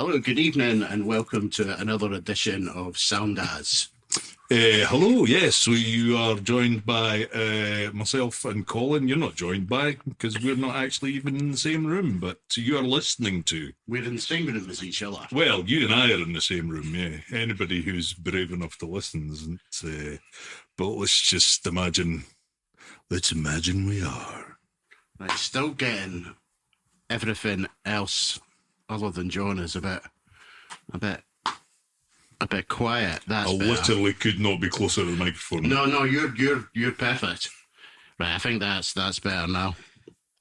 Hello, good evening, and welcome to another edition of Sound As. Hello, yes, you are joined by myself and Colin. You're not joined by, because we're not actually even in the same room, but you are listening to. We're in the same room as each other. Well, you and I are in the same room, yeah. Anybody who's brave enough to listen isn't. But let's imagine we are. I'm still getting everything else other than John is a bit quiet. That's I better. literally could not be closer to the microphone. No, you're perfect. Right, I think that's better now.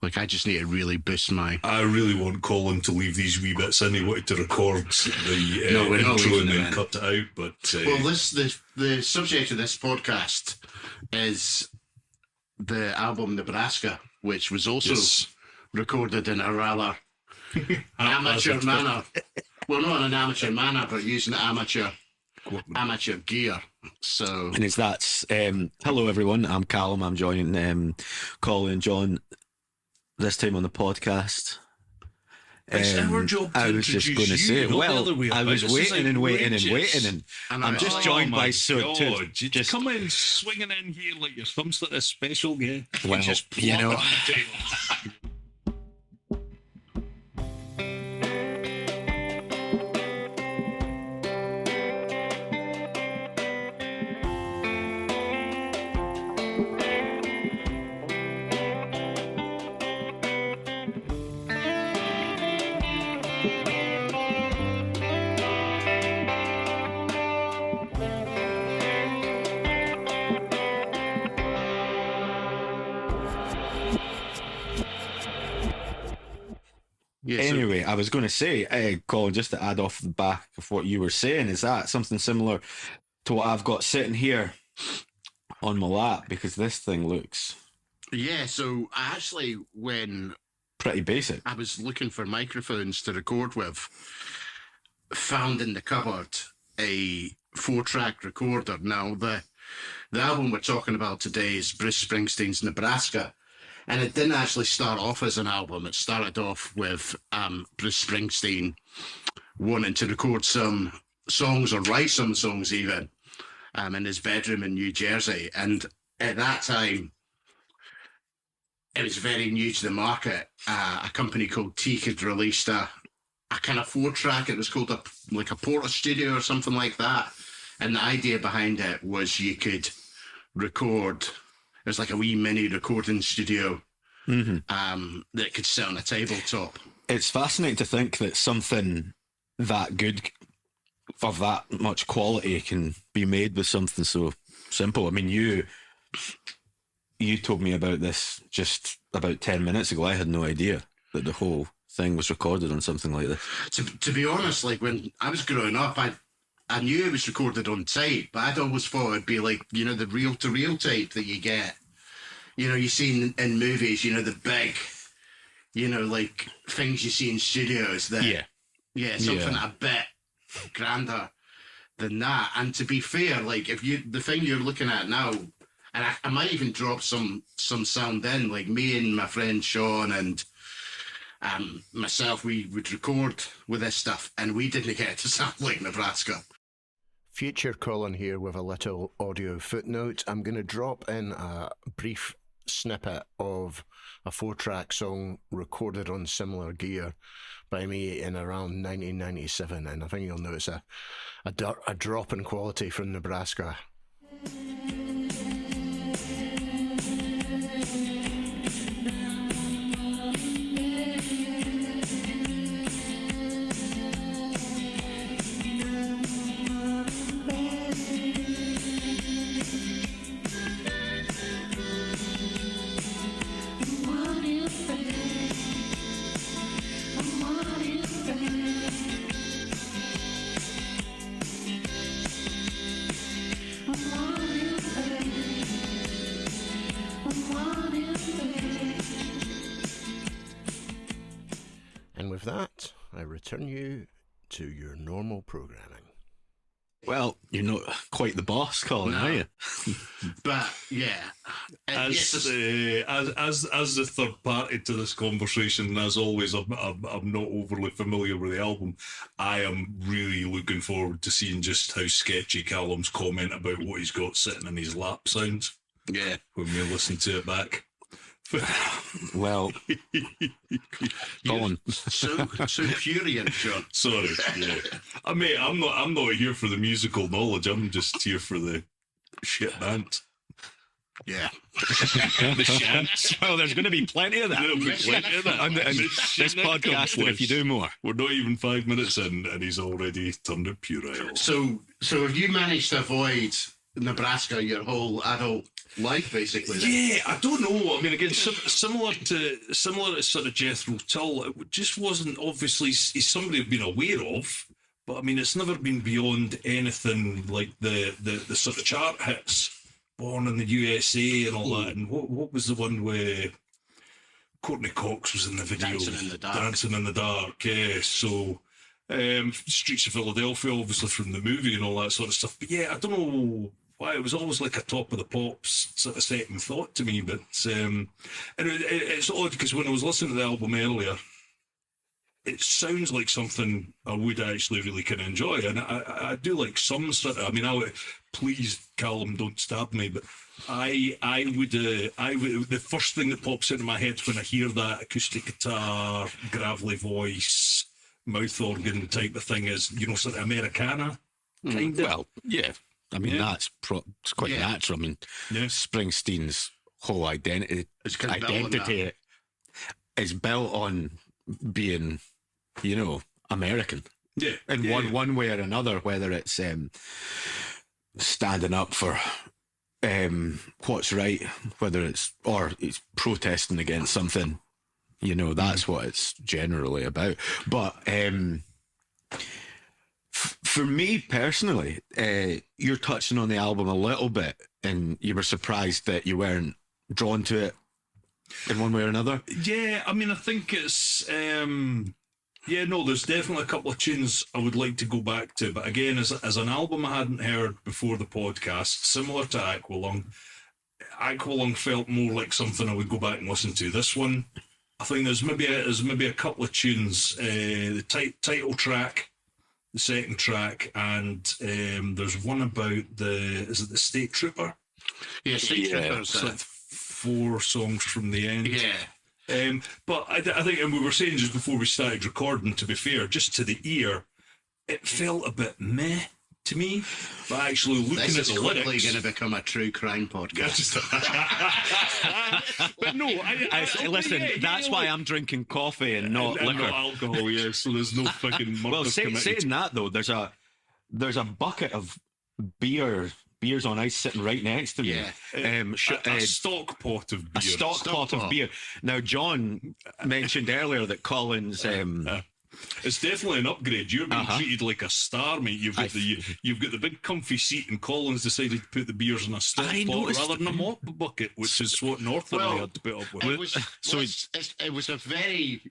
Like, I just need to really boost my... I really want Colin to leave these wee bits in. He wanted to record the intro and then cut it out, but... Well, the subject of this podcast is the album Nebraska, which was also recorded in a rather amateur manner. Well, not in an amateur manner, but using amateur gear. So, and hello everyone. I'm Callum. I'm joining Colin and John this time on the podcast. It's our job to I was just going to say, I was waiting and I'm just joined by just come in swinging in here like you're some sort of special guest. Well, you know. Anyway, I was going to say, Colin, just to add off the back of what you were saying, is that something similar to what I've got sitting here on my lap? Because this thing looks... Yeah, so I actually, when... Pretty basic. I was looking for microphones to record with, found in the cupboard a 4-track recorder. Now, the album we're talking about today is Bruce Springsteen's Nebraska. And it didn't actually start off as an album. It started off with Bruce Springsteen wanting to record some songs or write some songs even in his bedroom in New Jersey. And at that time, it was very new to the market. A company called Teak had released a kind of 4-track. It was called a Porta Studio or something like that. And the idea behind it was you could record... It was like a wee mini recording studio that could sit on a tabletop. It's fascinating to think that something that good, of that much quality, can be made with something so simple. I mean, you told me about this just about 10 minutes ago. I had no idea that the whole thing was recorded on something like this. To be honest, like when I was growing up, I knew it was recorded on tape, but I'd always thought it'd be like, you know, the reel-to-reel tape that you get. You know, you see in movies, you know, the big, you know, like things you see in studios that, something a bit grander than that. And to be fair, like the thing you're looking at now, and I might even drop some sound in, like me and my friend Sean and myself, we would record with this stuff and we didn't get to sound like Nebraska. Future Colin here with a little audio footnote. I'm going to drop in a brief snippet of a 4-track song recorded on similar gear by me in around 1997, and I think you'll notice a drop in quality from Nebraska. And with that, I return you to your normal programming. Well, you're not quite the boss, Colin, are you? But yeah, As the third party to this conversation, and as always, I'm not overly familiar with the album. I am really looking forward to seeing just how sketchy Callum's comment about what he's got sitting in his lap sounds. Yeah, when we listen to it back. Well, Colin, so purient, John. Sorry, yeah. I mean, I'm not here for the musical knowledge. I'm just here for the shit band. Yeah, the shants. Well, there's going to be plenty of that. There'll be plenty of that. And this podcast, if you do more. We're not even 5 minutes in, and he's already turned it puerile. So have you managed to avoid Nebraska your whole adult life, basically? Then? Yeah, I don't know. I mean, again, similar to sort of Jethro Tull, it just wasn't obviously he's somebody I've been aware of, but I mean, it's never been beyond anything like the sort of chart hits, Born in the USA and all that. And what was the one where Courtney Cox was in the video? Dancing in the Dark, yeah. So Streets of Philadelphia, obviously from the movie and all that sort of stuff. But yeah, I don't know why it was always like a top of the pops sort of second thought to me. But and it's odd because when I was listening to the album earlier, it sounds like something I would actually really kind of enjoy, and I do like some sort of. I mean, please, Callum, don't stab me, but I would. The first thing that pops into my head when I hear that acoustic guitar, gravelly voice, mouth organ type of thing is, sort of Americana, kind of. Well, yeah. I mean, it's quite natural. I mean, Springsteen's whole identity is built on being, American. Yeah. In one way or another, whether it's standing up for what's right, whether it's protesting against something, that's what it's generally about. But for me personally, you're touching on the album a little bit, and you were surprised that you weren't drawn to it in one way or another. Yeah, I mean, I think it's there's definitely a couple of tunes I would like to go back to, but again, as an album I hadn't heard before the podcast, similar to Aqualung felt more like something I would go back and listen to. This one, I think there's maybe a couple of tunes, the title track, the second track, and there's one about is it the State Trooper? Yeah, State Trooper. It's like 4 songs from the end. Yeah. But I think, and we were saying just before we started recording, to be fair, just to the ear, it felt a bit meh to me. But actually looking at the lyrics... This is quickly going to become a true crime podcast. But no, listen, that's why I'm drinking coffee and not liquor. Not alcohol, yeah, so there's no fucking murder committed. Saying that, though, there's a bucket of beers on ice sitting right next to me. Yeah. A stock pot of beer. A stock pot of beer. Now, John mentioned earlier that Colin's... it's definitely an upgrade. You're being treated like a star, mate. You've got the big comfy seat, and Colin's decided to put the beers in a stock pot rather than a mop bucket, which is what North and I had to put up with. It was a very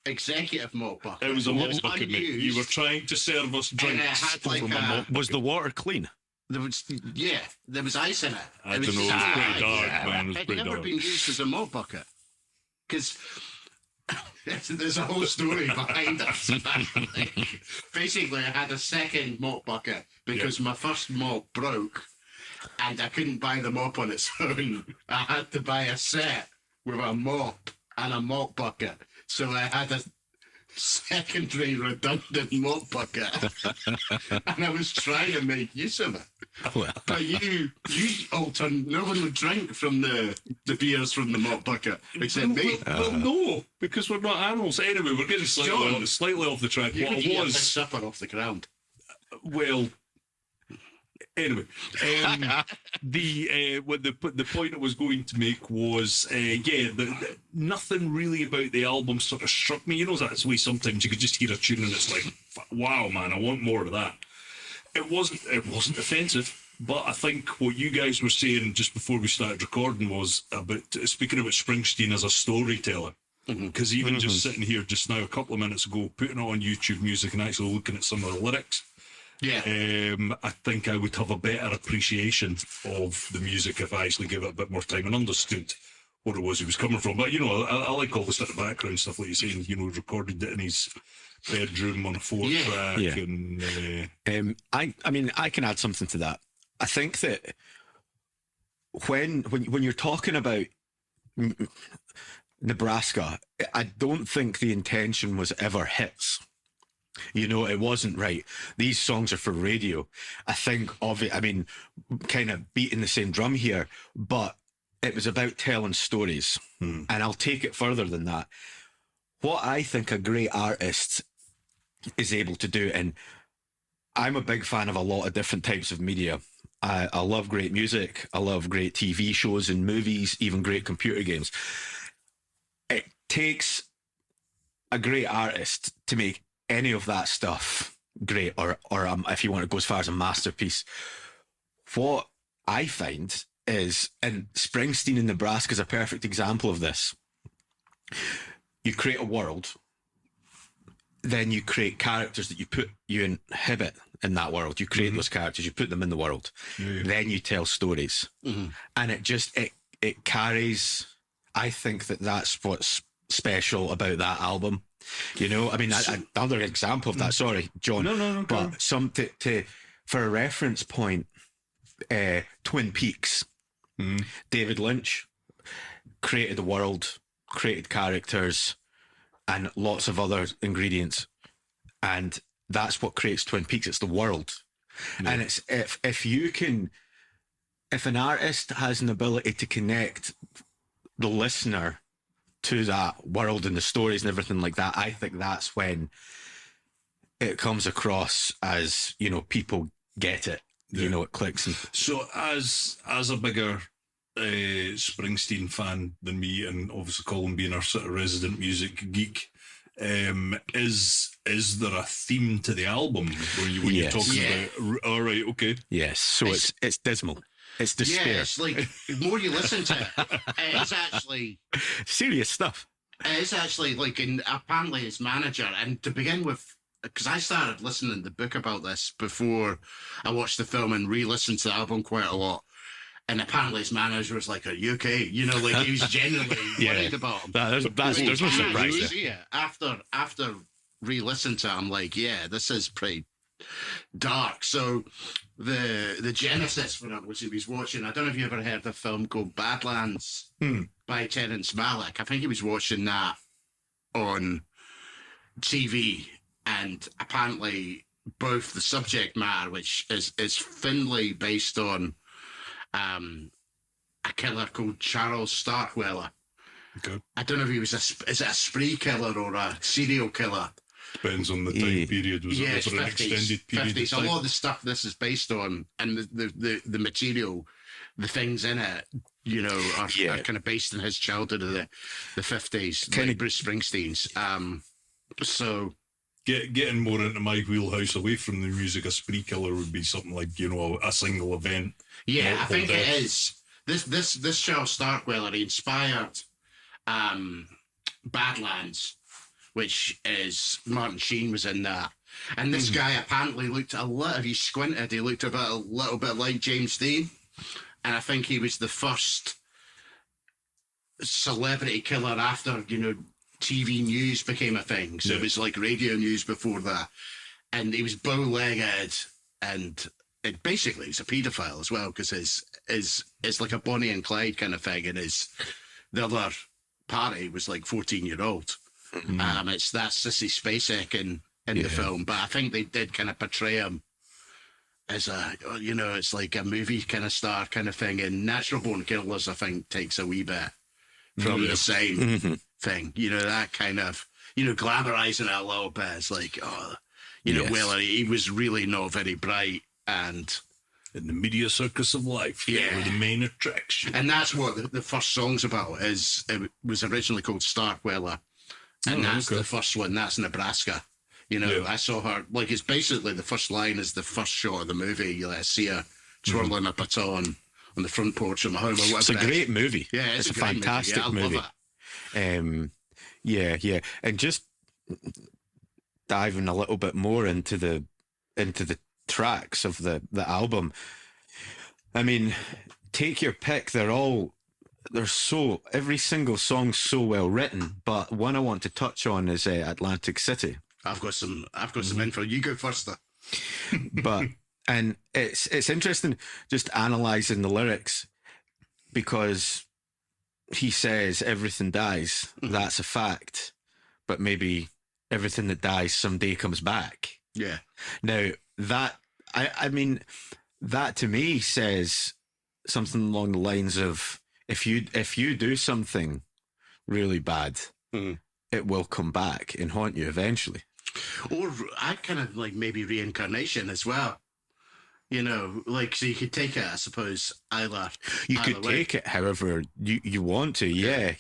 executive mop bucket. It was a mop bucket, mate. You were trying to serve us drinks from a mop. Was the water clean? There was ice in it. I don't know. It was pretty dark, man. It was never been used as a mop bucket because there's a whole story behind it. Basically, I had a second mop bucket because my first mop broke, and I couldn't buy the mop on its own. I had to buy a set with a mop and a mop bucket, so I had a secondary redundant mop bucket, and I was trying to make use of it. But you all turned. No one would drink from the beers from the mop bucket except me. Well, no, because we're not animals. Anyway, we're getting slightly off the track. What I was supper off the ground. Well, anyway, the point I was going to make was, nothing really about the album sort of struck me. That's the way sometimes you could just hear a tune and it's like, wow, man, I want more of that. It wasn't offensive, but I think what you guys were saying just before we started recording was speaking about Springsteen as a storyteller. Because just sitting here just now, a couple of minutes ago, putting it on YouTube Music and actually looking at some of the lyrics, Yeah. I think I would have a better appreciation of the music if I actually gave it a bit more time and understood what it was he was coming from. But, I like all the sort of background stuff, like you're saying, recorded it in his bedroom on a 4-track. Yeah. And I mean, I can add something to that. I think that when you're talking about Nebraska, I don't think the intention was ever hits. It wasn't right. These songs are for radio. I think kind of beating the same drum here, but it was about telling stories. And I'll take it further than that. What I think a great artist is able to do, and I'm a big fan of a lot of different types of media. I love great music. I love great TV shows and movies, even great computer games. It takes a great artist to make any of that stuff great, or if you want to go as far as a masterpiece. What I find is, and Springsteen in Nebraska is a perfect example of this. You create a world, then you create characters that you inhabit in that world. You create those characters, you put them in the world. Then you tell stories, and it carries. I think that's what's special about that album. Another example of that. Sorry, John. No. But for a reference point, Twin Peaks. David Lynch created the world, created characters, and lots of other ingredients, and that's what creates Twin Peaks. It's the world, and it's if an artist has an ability to connect the listener to that world and the stories and everything like that, I think that's when it comes across as people get it. It clicks. So as a bigger Springsteen fan than me, and obviously Callum being our sort of resident music geek, is there a theme to the album when you're talking about? All right, okay. Yes. So it's dismal. It's despair. Yeah, it's like the more you listen to it, it's actually serious stuff. It's actually like apparently his manager, and to begin with, because I started listening to the book about this before I watched the film and re-listened to the album quite a lot. And apparently his manager was like, "Are you okay?" He was genuinely worried about him. There's no surprise there. Yeah, after re-listening to it, I'm like, yeah, this is pretty dark. So the genesis for it was he was watching, I don't know if you ever heard the film called Badlands by Terrence Malick. I think he was watching that on TV, and apparently both the subject matter, which is Findlay, based on a killer called Charles Starkweller. Okay. I don't know if he was is it a spree killer or a serial killer? Depends on the time period. Was it for an 50s, extended period 50s. of time? A lot of the stuff this is based on, and the material, the things in it, are kind of based in his childhood of the 50s, kind of Bruce Springsteen's. So getting more into my wheelhouse, away from the music, a spree killer would be something like a single event. Yeah, I think it is. This Charles Starkweller, he inspired Badlands, which is Martin Sheen was in that. And this guy apparently looked if you squinted, he looked a little bit like James Dean. And I think he was the first celebrity killer after, TV news became a thing. So it was like radio news before that. And he was bow-legged, and basically he's a paedophile as well, because it's like a Bonnie and Clyde kind of thing, and the other party was like 14-year-old. It's that Sissy Spacek in the film, but I think they did kind of portray him as it's like a movie kind of star kind of thing. And Natural Born Killers, I think, takes a wee bit from the same thing. That kind of glamorizing it a little bit. It's like, well, he was really not very bright, and in the media circus of life, were the main attraction. And that's what the first song's about. It was originally called Starkweller, and that's the first one. That's Nebraska. I saw her, like, it's basically the first line is the first shot of the movie. I see her twirling a baton on the front porch of my home. Or it's a great movie. Yeah, it's a fantastic movie. I love it. Yeah. And just diving a little bit more into the tracks of the album. I mean, take your pick. Every single song's so well written. But one I want to touch on is Atlantic City. I've got some info. You go first, though. And it's interesting just analysing the lyrics, because he says everything dies. That's a fact. But maybe everything that dies someday comes back. Yeah. Now, I mean, that to me says something along the lines of, if you do something really bad, it will come back and haunt you eventually. Or I kind of like maybe reincarnation as well. You know, like, so you could take it, I suppose, You could take it however you want to, yeah.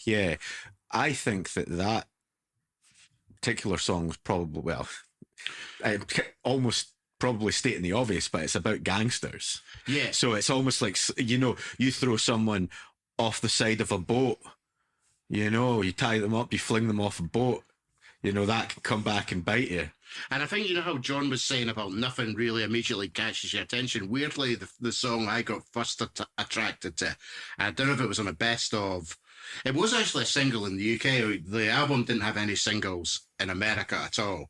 I think that particular song was probably, well, almost probably stating the obvious, but it's about gangsters. Yeah. So it's almost like, you throw someone off the side of a boat, you tie them up, you fling them off a boat, that can come back and bite you. And I think, how John was saying about nothing really immediately catches your attention. Weirdly, the song I got first attracted to, I don't know if it was on a best of, it was actually a single in the UK. The album didn't have any singles in America at all,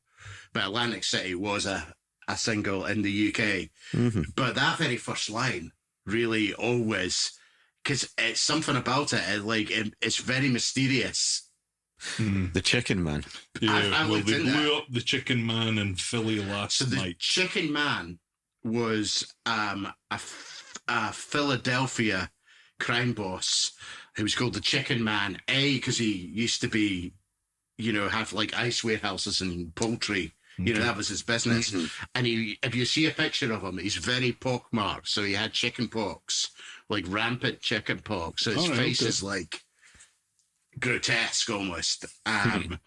but Atlantic City was a single in the UK. Mm-hmm. But that very first line really always, because it's something about it, it's very mysterious. The Chicken Man. Yeah, they blew up the Chicken Man in Philly last night. The Chicken Man was a Philadelphia crime boss who was called the Chicken Man, because he used to be, have like ice warehouses and poultry. That was his business. Mm-hmm. And if you see a picture of him, he's very pockmarked. So he had chicken pox, like rampant chicken pox. So his face is like grotesque almost. And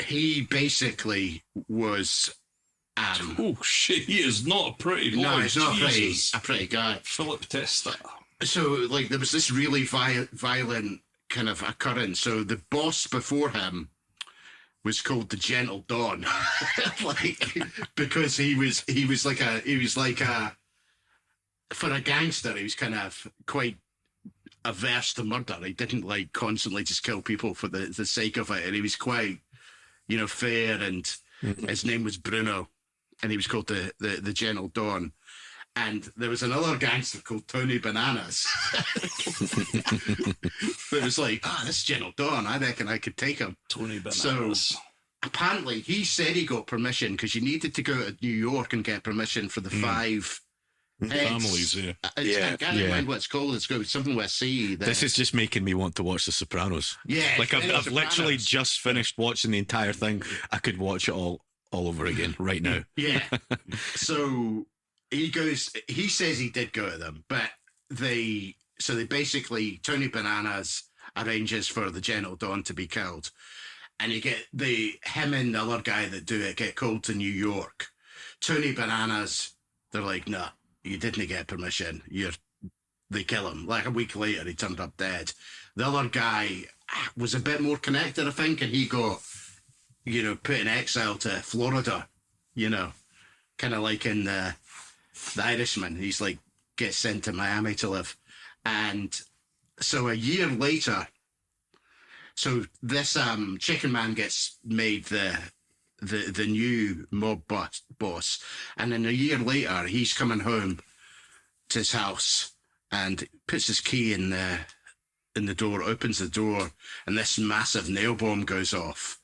he basically was... oh shit, he is not a pretty boy. No, he's not a pretty guy. Philip Testa. So, there was this really violent kind of occurrence. So the boss before him was called the Gentle Don, because he was for a gangster, he was kind of quite averse to murder. He didn't constantly just kill people for the sake of it, and he was quite, fair. And his name was Bruno, and he was called the Gentle Don. And there was another gangster called Tony Bananas. It was this Gentle Don, I reckon I could take him. Tony Bananas. So apparently he said he got permission, because you needed to go to New York and get permission for the 5 families. I can't remember what it's called. It's got something with a C. This is just making me want to watch The Sopranos. Yeah. I've literally just finished watching the entire thing. I could watch it all over again right now. Yeah. So... he says he did go to them, but they basically, Tony Bananas arranges for the Gentle Don to be killed. And you get him and the other guy that do it get called to New York. Tony Bananas, they're like, no, you didn't get permission. They kill him. Like a week later, he turned up dead. The other guy was a bit more connected, I think, and he got, put in exile to Florida, kind of like in the Irishman. He's gets sent to Miami to live. And so a year later, so this Chicken Man gets made the new mob boss. And then a year later, he's coming home to his house and puts his key in the door, opens the door, and this massive nail bomb goes off.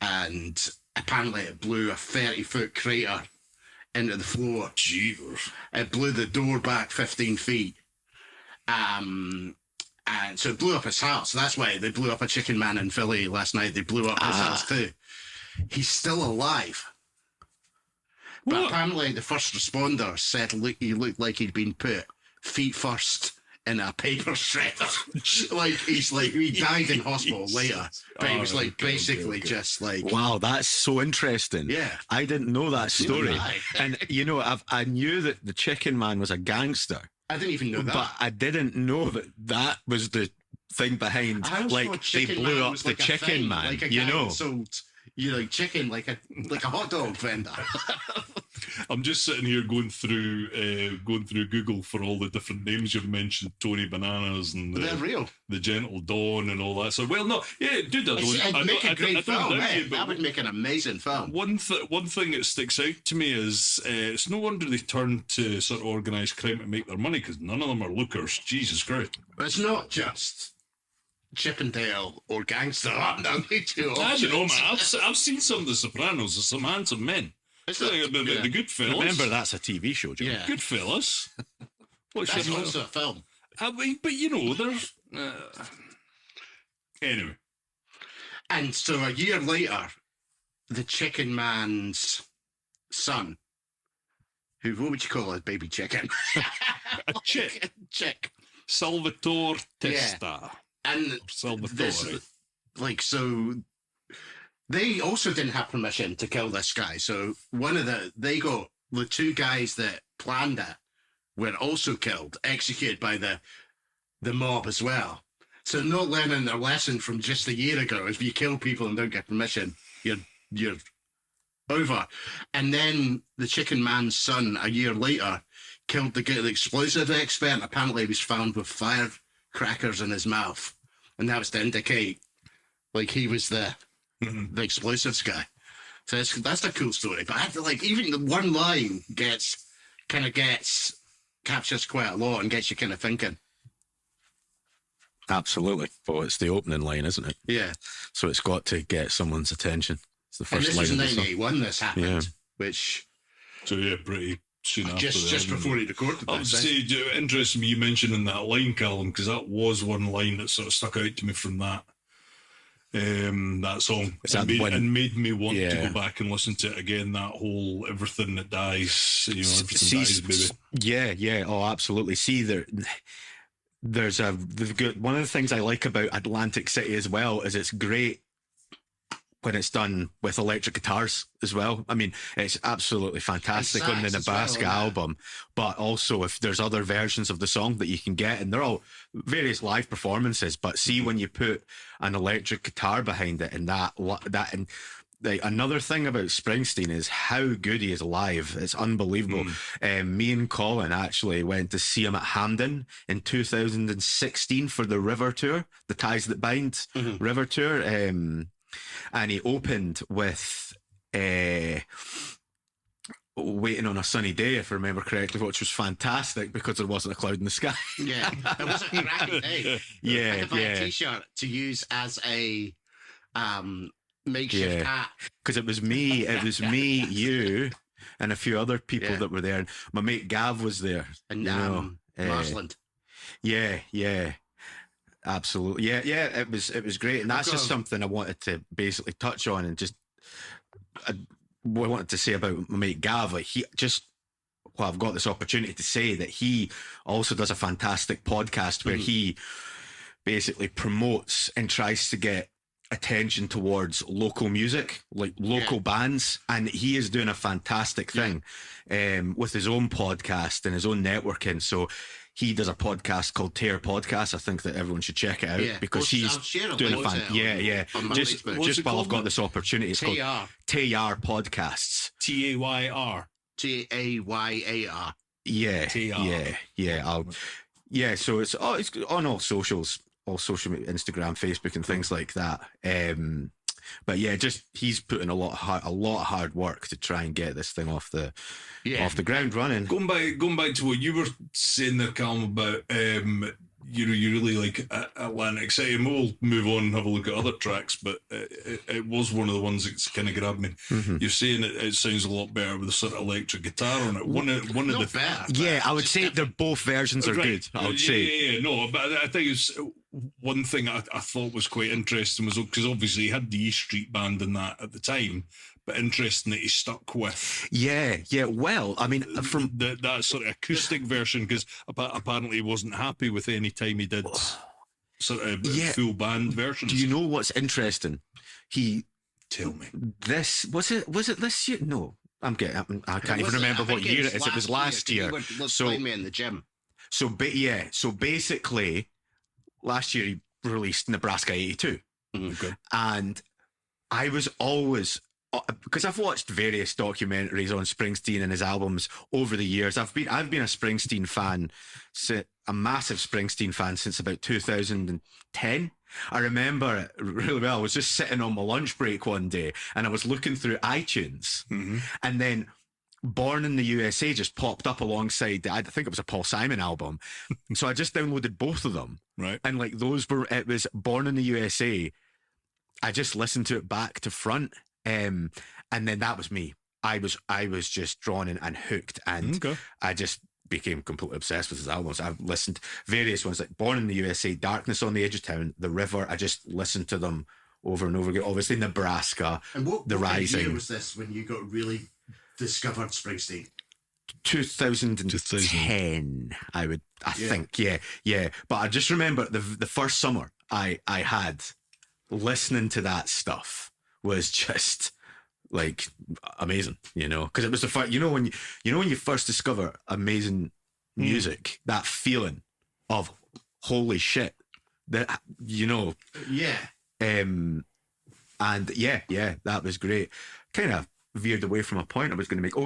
And apparently it blew a 30-foot crater into the floor. Jeez. It blew the door back 15 feet. And so it blew up his house. That's why they blew up a Chicken Man in Philly last night. They blew up his house too. He's still alive. But apparently the first responder said he looked like he'd been put feet first in a paper shredder. He died in hospital later. But he was basically just like... Wow, that's so interesting. Yeah. I didn't know that story. And, I knew that the Chicken Man was a gangster. I didn't even know that. But I didn't know that was the thing behind, they blew up the Chicken Man, Sold, you know, chicken like a hot dog vendor. I'm just sitting here going through Google for all the different names you've mentioned, Tony Bananas and They're real. the Gentle Dawn and all that. So, well, no, yeah, dude, It'd make a great film. doubt Eh? you, but That would make an amazing film. one thing that sticks out to me is it's no wonder they turned to sort of organised crime to make their money, because none of them are lookers. Jesus Christ. But it's not just Chippendale or gangster rap now. I don't know, man. I've seen some of The Sopranos. There's some handsome men. It's The good fellas. Remember, that's a TV show, John. Yeah. Good fellas. That's also a film. But you know, there's anyway. And so a year later, the Chicken Man's son, what would you call a baby chicken? A chick. Chick. Salvatore Testa. And Salvatore. So they also didn't have permission to kill this guy. So the two guys that planned it were also killed, executed by the mob as well. So not learning their lesson from just a year ago. If you kill people and don't get permission, you're over. And then the Chicken Man's son, a year later, killed the explosive expert. Apparently he was found with firecrackers in his mouth. And that was to indicate like he was the explosives guy. So that's a cool story. But I have to even the one line captures quite a lot and gets you kind of thinking. Absolutely. Well, it's the opening line, isn't it? Yeah. So it's got to get someone's attention. It's the And first this line was of the song. 1981 this happened, Yeah. which So yeah, pretty soon after just then. before he recorded I would this. say, interesting me you mentioning that line, Callum, because that was one line that sort of stuck out to me from that song, and made me want to go back and listen to it again. That whole everything that dies, everything dies, baby. Yeah. Oh, absolutely. See, there's one of the things I like about Atlantic City as well is it's great when it's done with electric guitars as well. I mean, it's absolutely fantastic on the Nebraska album, but also if there's other versions of the song that you can get, and they're all various live performances, but see when you put an electric guitar behind it and another thing about Springsteen is how good he is live. It's unbelievable. Me and Colin actually went to see him at Hampden in 2016 for the River Tour, the Ties That Bind River Tour. And he opened with Waiting on a Sunny Day, if I remember correctly, which was fantastic because there wasn't a cloud in the sky. Yeah, it was a cracking day. Yeah, I had to buy a t-shirt to use as a makeshift hat. Because it was me, you, and a few other people that were there. And my mate Gav was there. And Marsland. Yeah. Absolutely. Yeah, it was great. And that's just something I wanted to basically touch on, and just what I wanted to say about my mate Gav. I've got this opportunity to say that he also does a fantastic podcast where he basically promotes and tries to get attention towards local music, like local bands, and he is doing a fantastic thing with his own podcast and his own networking. So he does a podcast called Tear Podcast. I think that everyone should check it out because he's doing a fan. Just while I've got this opportunity, it's called Tayar Podcasts. Tayar. Tayar. Yeah. So it's on all socials, all social media, Instagram, Facebook, and things like that. But yeah, he's putting a lot of hard work to try and get this thing off the ground running. Going back to what you were saying there, Callum, about you really like Atlantic City, and we'll move on and have a look at other tracks, but it was one of the ones that's kind of grabbed me. You're saying it sounds a lot better with a sort of electric guitar on it. One of the better. I would say they're both versions are good. I would say. No, but I think it's one thing I thought was quite interesting was because obviously he had the E Street Band in that at the time, but interesting that he stuck with. Yeah. Well, I mean, from that sort of acoustic version, because apparently he wasn't happy with any time he did sort of full band versions. Do you know what's interesting? Tell me. This was it this year? No, I can't even remember what year it is. It was last year. So play me in the gym. So basically, last year he released Nebraska '82, and I was always, because I've watched various documentaries on Springsteen and his albums over the years. I've been a Springsteen fan, a massive Springsteen fan since about 2010. I remember it really well. I was just sitting on my lunch break one day and I was looking through iTunes, and then Born in the USA just popped up alongside I think it was a Paul Simon album. So I just downloaded both of them. Right. And like it was Born in the USA. I just listened to it back to front. And then that was me. I was just drawn in and hooked, and I just became completely obsessed with his albums. I've listened various ones like Born in the USA, Darkness on the Edge of Town, The River. I just listened to them over and over again. Obviously Nebraska, and what Rising. Year was this when you got really discovered Springsteen? 2010, I think. Yeah. But I just remember the first summer I had listening to that stuff was just like amazing, because it was the first, when you first discover amazing music, that feeling of holy shit, that and that was great. Kind of veered away from a point I was going to make.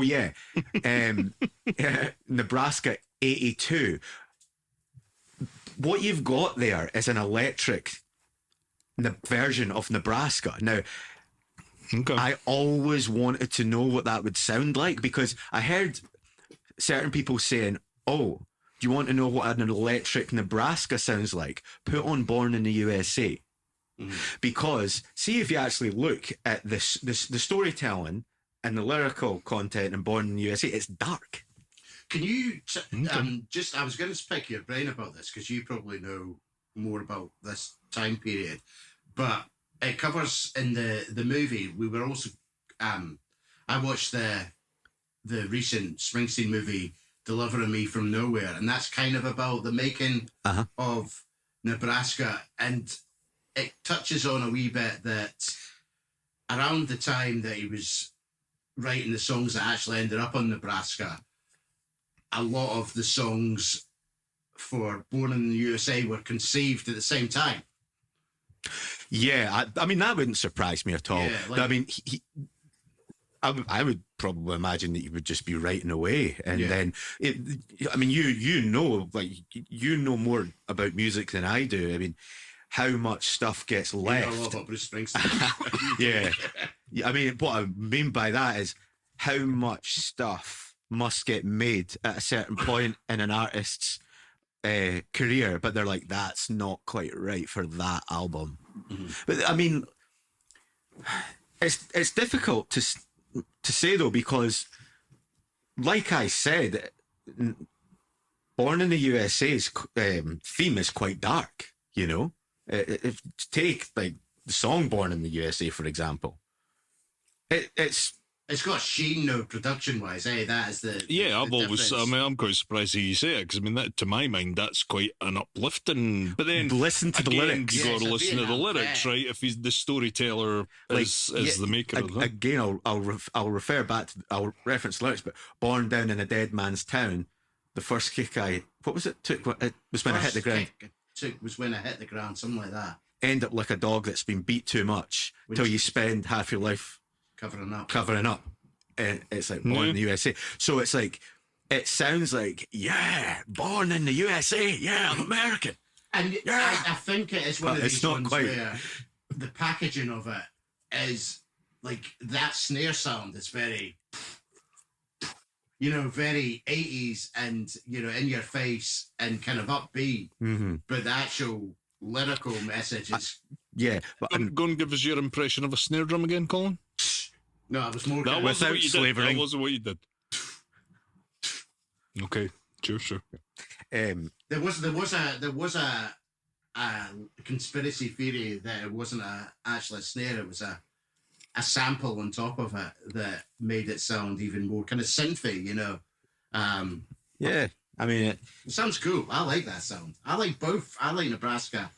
Nebraska 82. What you've got there is an electric version of Nebraska. Now, I always wanted to know what that would sound like, because I heard certain people saying, "Oh, do you want to know what an electric Nebraska sounds like? Put on Born in the USA." Because see, if you actually look at the storytelling and the lyrical content in Born in the USA, it's dark. Can you I was going to pick your brain about this because you probably know more about this time period, but it covers in the movie. We were also I watched the recent Springsteen movie Delivering Me from Nowhere, and that's kind of about the making of Nebraska, and it touches on a wee bit that around the time that he was writing the songs that actually ended up on Nebraska, a lot of the songs for Born in the USA were conceived at the same time. Yeah, I mean, that wouldn't surprise me at all. Yeah, I mean, I would probably imagine that he would just be writing away, and then you know more about music than I do. I mean, how much stuff gets left? You know a lot about Bruce Springsteen. Yeah. I mean, what I mean by that is how much stuff must get made at a certain point in an artist's career, but they're like, that's not quite right for that album. But I mean, it's difficult to say though, because like I said, Born in the USA's theme is quite dark, If take like the song Born in the USA, for example, it's got sheen, no production-wise, That is the I've always. difference. I mean, I'm quite surprised that you say it, because I mean, that to my mind, that's quite an uplifting. But then listen to the lyrics. You got to listen to the Vietnam lyrics, right? If he's the storyteller, is the maker of that. Again, I'll refer back to, I'll reference lyrics, but born down in a dead man's town. The first kick what was it? It was when I hit the ground. Was when I hit the ground, something like that. End up like a dog that's been beat too much till you spend half your life covering up. And it's like Born in the USA. So it's like, it sounds like, Born in the USA. Yeah, I'm American. And I think it is one of these ones quite where the packaging of it is like that snare sound is very, very 80s and, in your face and kind of upbeat. But the actual lyrical message is... But go and give us your impression of a snare drum again, Colin. No, I was more... That wasn't what you did. slavering. That wasn't what you did. Okay, sure. There was a conspiracy theory that it wasn't actually a snare. It was a sample on top of it that made it sound even more kind of synthy. I mean, it sounds cool. I like that sound. I like both. I like Nebraska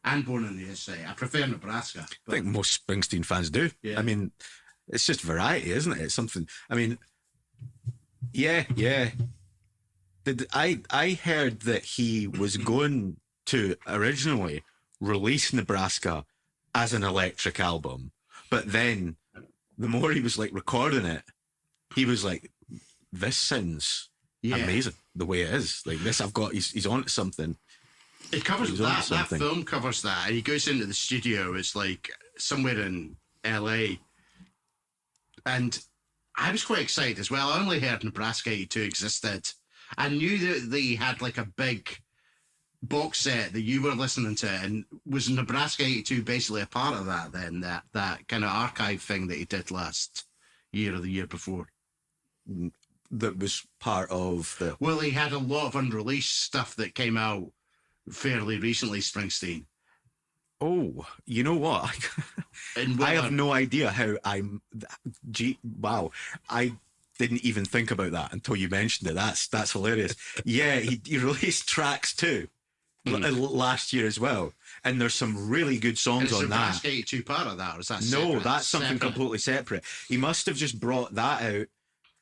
and Born in the USA. I prefer Nebraska. I think most Springsteen fans do. Yeah. I mean, it's just variety, isn't it? It's something. I mean, yeah. I heard that he was going to originally release Nebraska as an electric album, But then the more he was like recording it, he was like, this sounds amazing the way it is. Like this, he's on to something. It covers He's on to that. That something. film covers that. And he goes into the studio. It's like somewhere in LA. And I was quite excited as well. I only heard Nebraska 82 existed. I knew that they had like a big box set that you were listening to, and was Nebraska 82 basically a part of that then, that kind of archive thing that he did last year or the year before? That was part of the... Well, he had a lot of unreleased stuff that came out fairly recently, Springsteen. Oh, you know what? I have no idea how wow. I didn't even think about that until you mentioned it. That's hilarious. Yeah, he released tracks too last year as well. And there's some really good songs on that. Nebraska 82 part of that, or is that No, separate? that's something completely separate. He must have just brought that out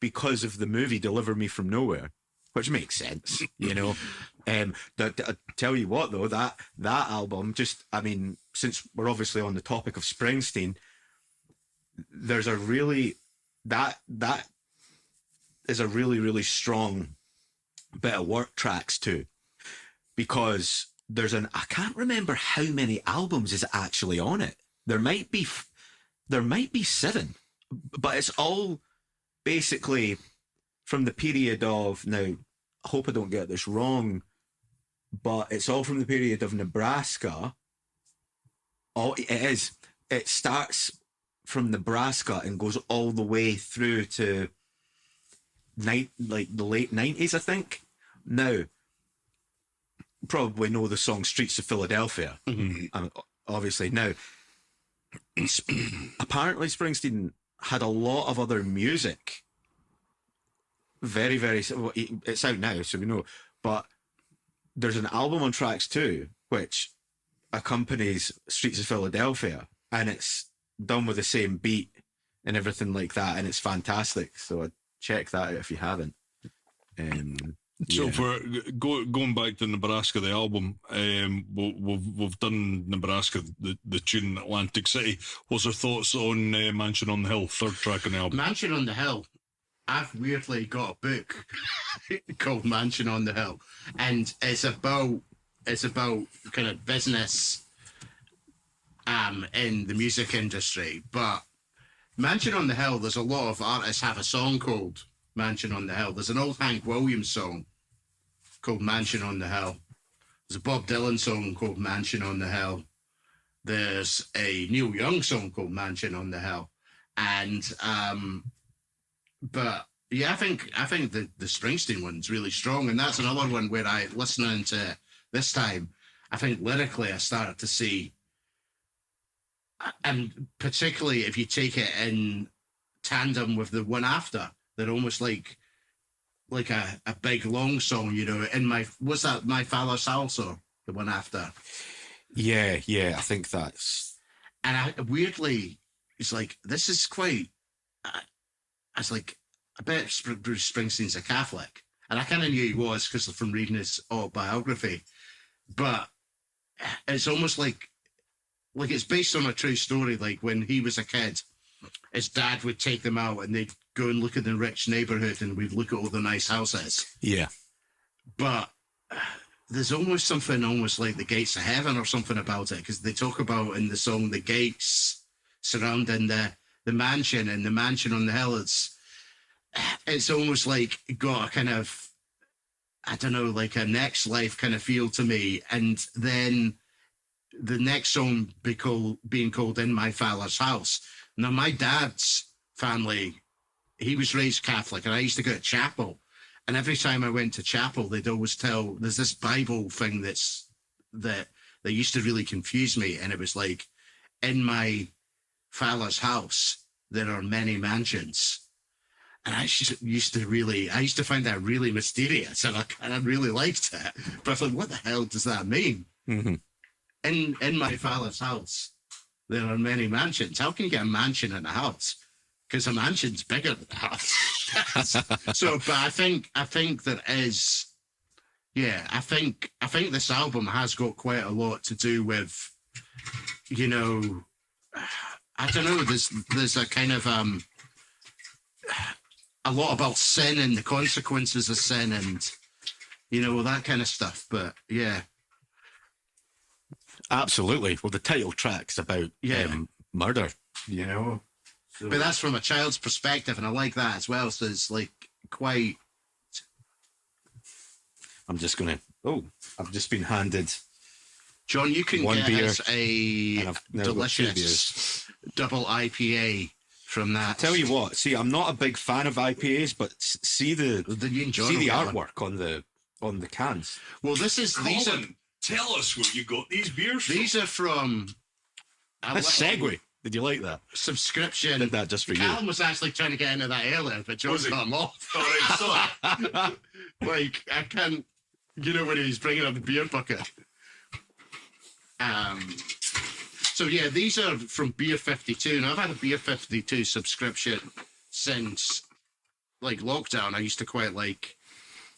because of the movie Deliver Me From Nowhere, which makes sense, you know. I tell you what, though, that album, since we're obviously on the topic of Springsteen, there's a really that is a really, really strong bit of work tracks too, because I can't remember how many albums is actually on it. There might be 7, but it's all basically from the period of, now I hope I don't get this wrong, but it's all from the period of Nebraska. It starts from Nebraska and goes all the way through to the late 90s, I think. Now, probably know the song Streets of Philadelphia. Mm-hmm. Obviously. Now, apparently Springsteen had a lot of other music. Very, very... It's out now, so we know. But there's an album on tracks too, which accompanies Streets of Philadelphia, and it's done with the same beat and everything like that, and it's fantastic. So check that out if you haven't. So for going back to Nebraska, the album, we've done Nebraska, the tune Atlantic City. What's your thoughts on Mansion on the Hill, third track on the album? Mansion on the Hill. I've weirdly got a book called Mansion on the Hill, and it's about kind of business in the music industry. But Mansion on the Hill, there's a lot of artists have a song called Mansion on the Hill. There's an old Hank Williams song called Mansion on the Hill. There's a Bob Dylan song called Mansion on the Hill. There's a Neil Young song called Mansion on the Hill. And but yeah, I think the Springsteen one's really strong, and that's another one where listening to this time, I think lyrically I started to see, and particularly if you take it in tandem with the one after, they're almost like a big long song, you know. Was that My Father's House or the one after? Yeah, I think that's. And weirdly, it's like, this is quite. I was like, I bet Bruce Springsteen's a Catholic, and I kind of knew he was because from reading his autobiography. But it's almost like it's based on a true story. Like when he was a kid, his dad would take them out and they'd go and look at the rich neighborhood and we'd look at all the nice houses. Yeah. But there's almost something almost like the gates of heaven or something about it, because they talk about in the song the gates surrounding the mansion, and the mansion on the hill. It's almost like got a kind of, I don't know, like a next life kind of feel to me. And then the next song being called In My Father's House. Now, my dad's family, he was raised Catholic, and I used to go to chapel. And every time I went to chapel, they'd always there's this Bible thing that used to really confuse me. And it was like, in my father's house, there are many mansions. And I used to find that really mysterious, and I really liked it. But I was like, what the hell does that mean? Mm-hmm. In my father's house, there are many mansions. How can you get a mansion in a house? Because a mansion's bigger than a house. So, but I think there is, yeah, I think this album has got quite a lot to do with, you know, I don't know. There's a kind of a lot about sin and the consequences of sin, and that kind of stuff. But yeah, Absolutely. Well, the title track's about murder. So. But that's from a child's perspective, and I like that as well. So it's like quite. I'm just gonna. Oh, I've just been handed. John, you can one get beer, us a and I've now got 2 delicious beers. double IPA from that. Tell you what, see, I'm not a big fan of IPAs, but see the artwork on the cans. Well, these are. Tell us where you got these beers from. These are from. That's segue. Did you like that? Subscription. Did that just for Callum you? was actually trying to get into that earlier, but John cut him off. All right, sorry. Like, I can't. When he's bringing up the beer bucket. So yeah, these are from Beer 52. Now I've had a Beer 52 subscription since like lockdown. I used to quite like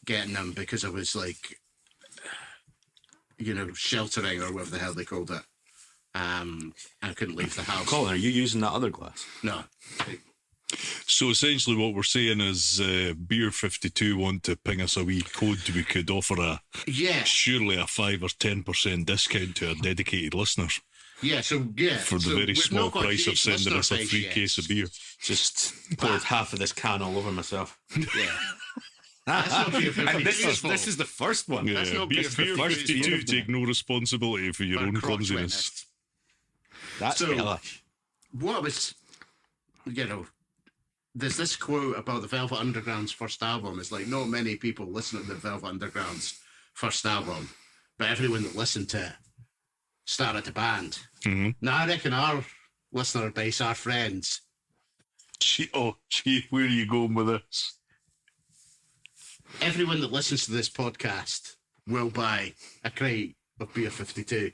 getting them because I was like, sheltering or whatever the hell they called it. I couldn't leave the house. Colin, are you using that other glass? No. So essentially what we're saying is Beer 52 want to ping us a wee code we could offer surely a 5 or 10% discount to our dedicated listeners. Yeah, for the very small price of sending us a free case of beer. Just poured half of this can all over myself. Yeah. That's not Beer 52. This is the first one. Yeah, That's not Beer Beer 52 take no responsibility for your own clumsiness. That's hellish. What was, there's this quote about the Velvet Underground's first album. It's like, not many people listen to the Velvet Underground's first album, but everyone that listened to it started a band. Mm-hmm. Now, I reckon our listener base, our friends. Gee, where are you going with this? Everyone that listens to this podcast will buy a crate of Beer 52.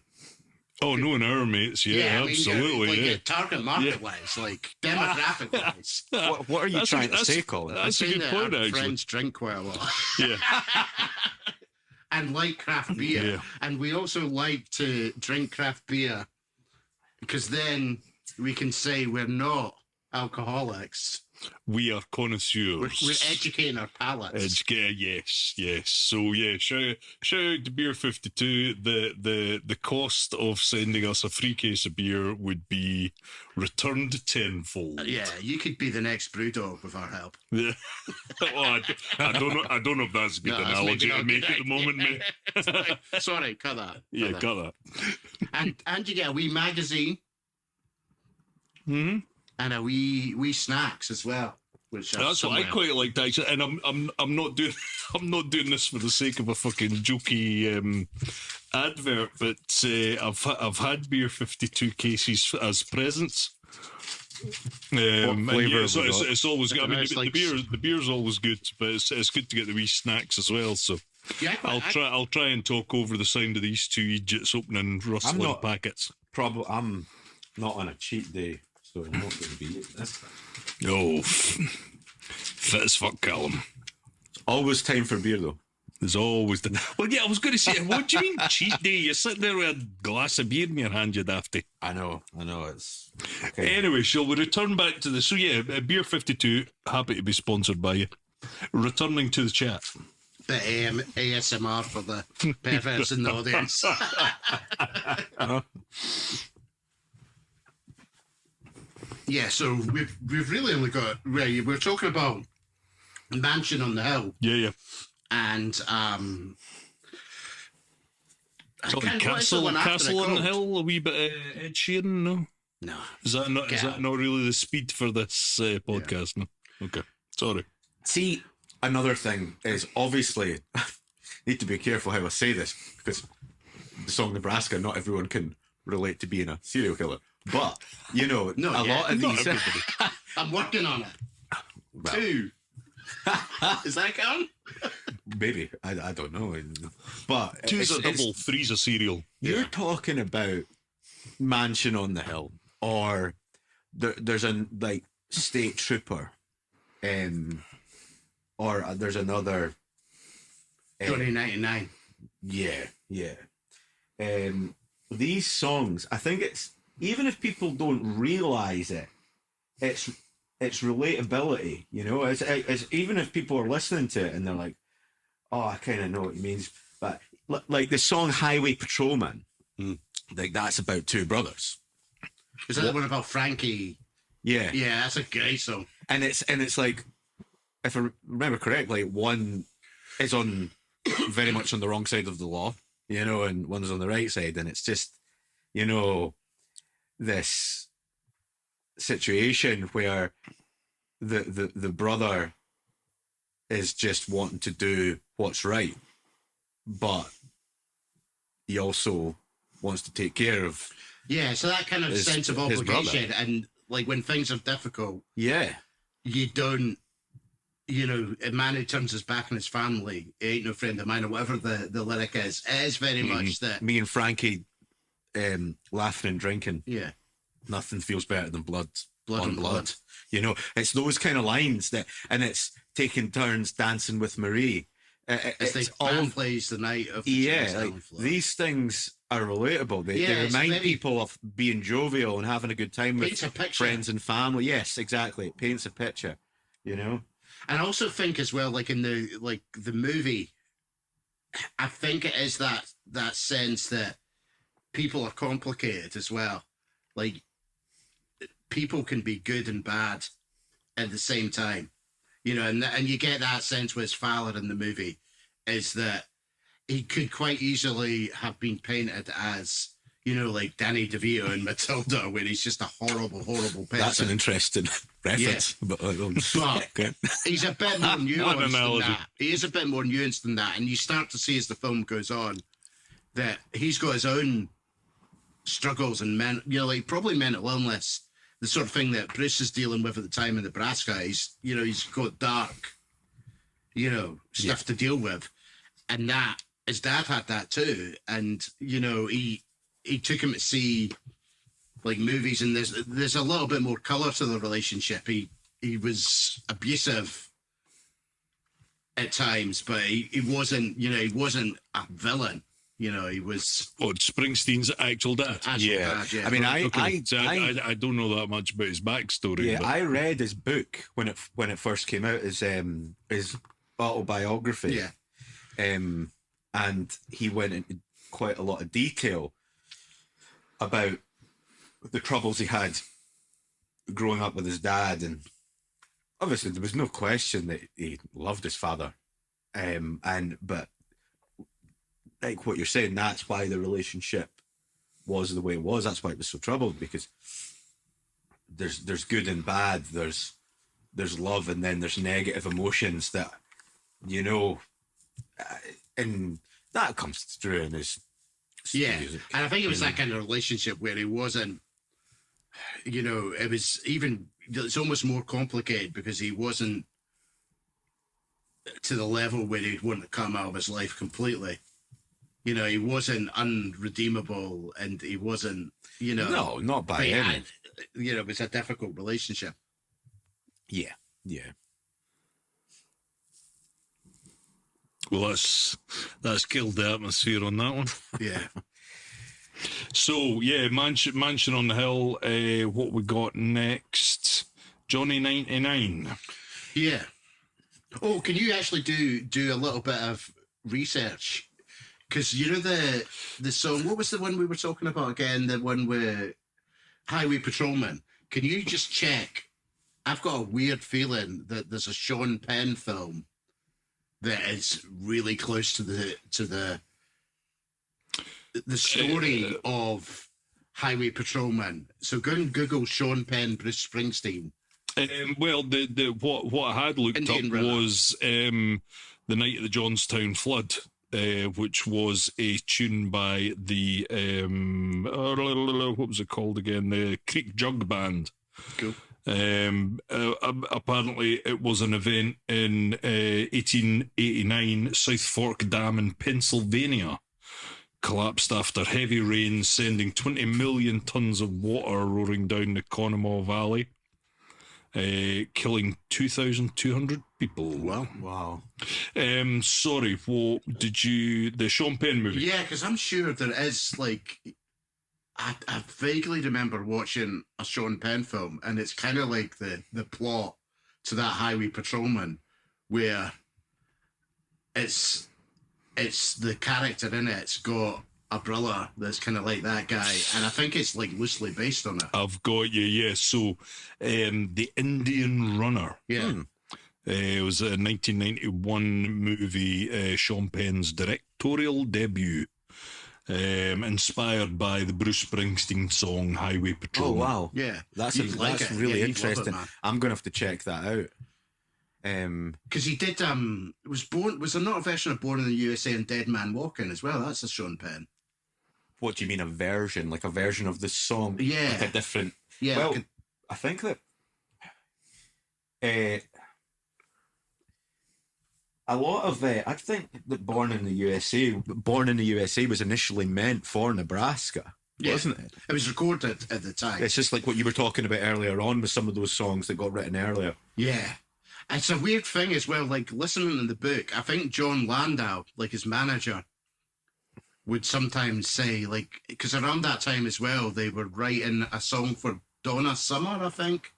Oh, knowing our mates, absolutely. Target market-wise, like demographic-wise. What are you trying to say, Colin? That's a good point, our actually. friends drink quite a lot. Yeah. And like craft beer. Yeah. And we also like to drink craft beer because then we can say we're not alcoholics. We are connoisseurs. We're educating our palates. Yes. So yeah, shout out to Beer 52. The cost of sending us a free case of beer would be returned tenfold. Yeah, you could be the next Brewdog with our help. Yeah. I don't know if that's a good analogy to make at the moment, mate. Sorry, cut that. Cut that. And you get a wee magazine. Mm-hmm. And a wee snacks as well. Which that's what I quite liked, actually. And I'm not doing this for the sake of a fucking jokey advert, but I've had Beer 52 cases as presents. It's always good. I mean, the beer's always good, but it's good to get the wee snacks as well. So yeah, I'll try and talk over the sound of these two idiots opening rustling packets. I'm not on a cheat day. So I'm not going to be eating this. No, fit as fuck, Callum. Always time for beer, though. There's always Well, yeah, I was going to say, what do you mean cheat day? You're sitting there with a glass of beer in your hand, you dafty. I know. It's okay. Anyway, shall we return back to the? So yeah, Beer 52. Happy to be sponsored by you. Returning to the chat. The ASMR for the perverts in the audience. Yeah, so we've really only got we're talking about Mansion on the Hill. Yeah. And Castle on the Hill, a wee bit of Ed Sheeran, no. Is that not really the speed for this podcast? Yeah. No. Okay. Sorry. See, another thing is obviously need to be careful how I say this because the song Nebraska, not everyone can relate to being a serial killer. But, a lot of these... I'm working on it. Well, 2. Is that count? Maybe. I don't know. But 2's a double, 3's a serial. You're talking about Mansion on the Hill, or there's a, State Trooper, or there's another... Johnny 99. Yeah. These songs, I think it's even if people don't realise it, it's relatability, you know. It's even if people are listening to it and they're like, "Oh, I kind of know what he means," but like the song "Highway Patrolman," like that's about two brothers. Is that the one about Frankie? Yeah, Yeah, that's a great song. and it's like, if I remember correctly, one is on very much on the wrong side of the law, you know, and one's on the right side, and it's just, you know, this situation where the brother is just wanting to do what's right, but he also wants to take care of so that kind of sense of his obligation, brother. and like when things are difficult, yeah. you don't, you know, a man who turns his back on his family ain't no friend of mine, or whatever the lyric is. It is very much that. Me and Frankie laughing and drinking. Yeah. Nothing feels better than blood Blood on on blood. blood. You know, it's those kind of lines that, and it's taking turns dancing with Marie. As It's the band plays the night of the yeah, Jamestown like flood. these things are relatable. They it's remind very- people of being jovial and having a good time Paints with a picture. friends and family. Yes, exactly. It paints a picture. You know. And I also think as well, like in the movie, I think it is that sense that people are complicated as well. Like people can be good and bad at the same time, you know, and you get that sense with Fowler in the movie is that he could quite easily have been painted as, you know, like Danny DeVito in Matilda, where he's just a horrible, horrible person. That's an interesting reference. But okay. He's a bit more nuanced than analogy. that. He is a bit more nuanced than that. And you start to see as the film goes on that he's got his own struggles and like probably mental illness, the sort of thing that Bruce is dealing with at the time in Nebraska. He's got dark, stuff to deal with. And that his dad had that too. And, he took him to see like movies, and there's a little bit more color to the relationship. He was abusive at times, but he wasn't a villain. He was Springsteen's actual dad. Yeah. Dad, I mean, I don't know that much about his backstory. Yeah, but I read his book when it first came out, his autobiography. Yeah. And he went into quite a lot of detail about the troubles he had growing up with his dad, and obviously there was no question that he loved his father. But like what you're saying, that's why the relationship was the way it was. That's why it was so troubled, because there's good and bad, there's love, and then there's negative emotions that, and that comes through in his music. And I think it was that kind of relationship where he wasn't, it's almost more complicated because he wasn't to the level where he wouldn't have come out of his life completely. He wasn't unredeemable, and he wasn't, No, not by any. It was a difficult relationship. Yeah. Well, that's killed the atmosphere on that one. Yeah. So yeah, Mansion on the Hill. What we got next? Johnny 99. Yeah. Oh, can you actually do a little bit of research? Because the song. What was the one we were talking about again? The one where Highway Patrolman. Can you just check? I've got a weird feeling that there's a Sean Penn film that is really close to the story of Highway Patrolman. So go and Google Sean Penn, Bruce Springsteen. Well, the what I had looked Indian up River. was the night of the Johnstown flood, which was a tune by the what was it called again? The Creek Jug Band. Cool. Apparently, it was an event in 1889. South Fork Dam in Pennsylvania collapsed after heavy rain, sending 20 million tons of water roaring down the Conemaugh Valley, killing 2,200 people. Wow. Sorry, what did you... The Sean Penn movie? Yeah, because I'm sure there is, like... I vaguely remember watching a Sean Penn film, and it's kind of like the plot to that Highway Patrolman, where it's the character in it's got a brother that's kind of like that guy, and I think it's like loosely based on it. I've got you, yes. So, The Indian Runner. Yeah. It was a 1991 movie, Sean Penn's directorial debut, inspired by the Bruce Springsteen song Highway Patrol. Oh wow, Yeah. that's You'd like that's it. really Yeah, you'd love it, interesting. man. I'm gonna have to check that out. Because he did was there not a version of Born in the USA and Dead Man Walking as well? That's a Sean Penn. What do you mean, a version? Like a version of the song? Yeah. Like a different. Yeah. Well, like I think that a lot of I think that Born in the USA was initially meant for Nebraska, Yeah. wasn't it? it was recorded at the time. It's just like what you were talking about earlier on with some of those songs that got written earlier. Yeah. It's a weird thing as well, like listening to the book, I think John Landau, like his manager, would sometimes say, like, because around that time as well, they were writing a song for Donna Summer, I think.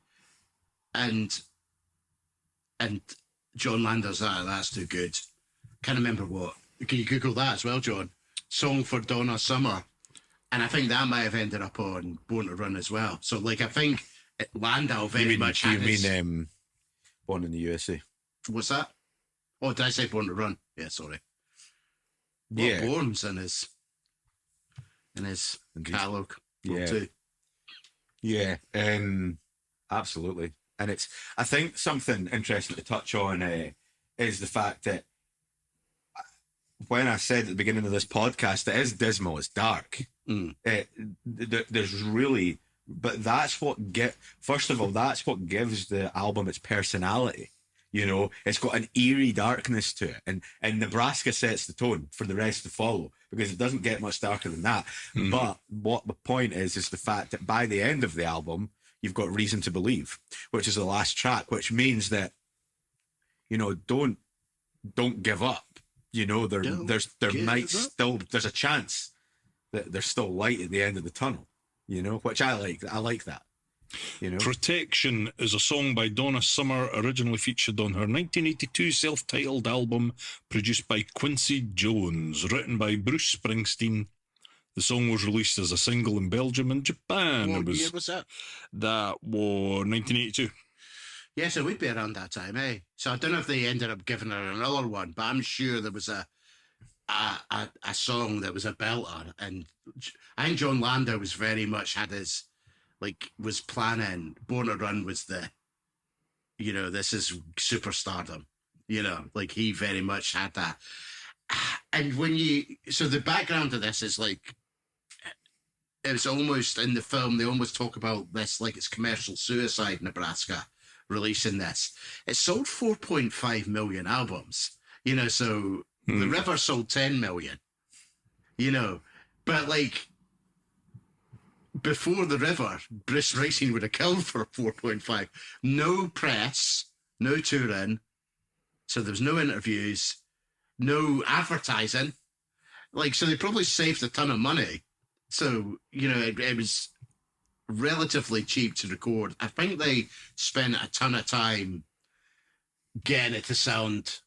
And John Landau's that's too good. Can't remember what. Can you Google that as well, John? Song for Donna Summer. And I think that might have ended up on Born to Run as well. So, like, I think Landau very much had his... Born in the USA? What's that? Oh, did I say Born to Run? Yeah, sorry. Yeah. Born's in his Indeed. catalog. Yeah. Too. Yeah, absolutely. And it's, I think something interesting to touch on is the fact that when I said at the beginning of this podcast, it is dismal, it's dark. There's really, but that's what first of all, that's what gives the album its personality. You know, it's got an eerie darkness to it, and Nebraska sets the tone for the rest to follow, because it doesn't get much darker than that. Mm-hmm. But what the point is the fact that by the end of the album, you've got Reason to Believe, which is the last track, which means that, you know, don't give up. You know, there's a chance that there's still light at the end of the tunnel. You know, which I like. I like that. You know, Protection is a song by Donna Summer, originally featured on her 1982 self-titled album, produced by Quincy Jones, written by Bruce Springsteen. The song was released as a single in Belgium and Japan. What year was that? That was 1982. Yes, it would be around that time, eh? So I don't know if they ended up giving her another one, but I'm sure there was a song that was a belter, and I think John Landau was very much had his, like, was planning. Born to Run was the, you know, this is superstardom, you know, like he very much had that. And so the background of this is like, it's almost in the film, they almost talk about this like it's commercial suicide, Nebraska releasing this. It sold 4.5 million albums, you know, so The River sold 10 million, you know, but like, before The River, Bruce Springsteen would have killed for 4.5. No press, no touring, so there was no interviews, no advertising. Like, so they probably saved a ton of money. So, you know, it was relatively cheap to record. I think they spent a ton of time getting it to sound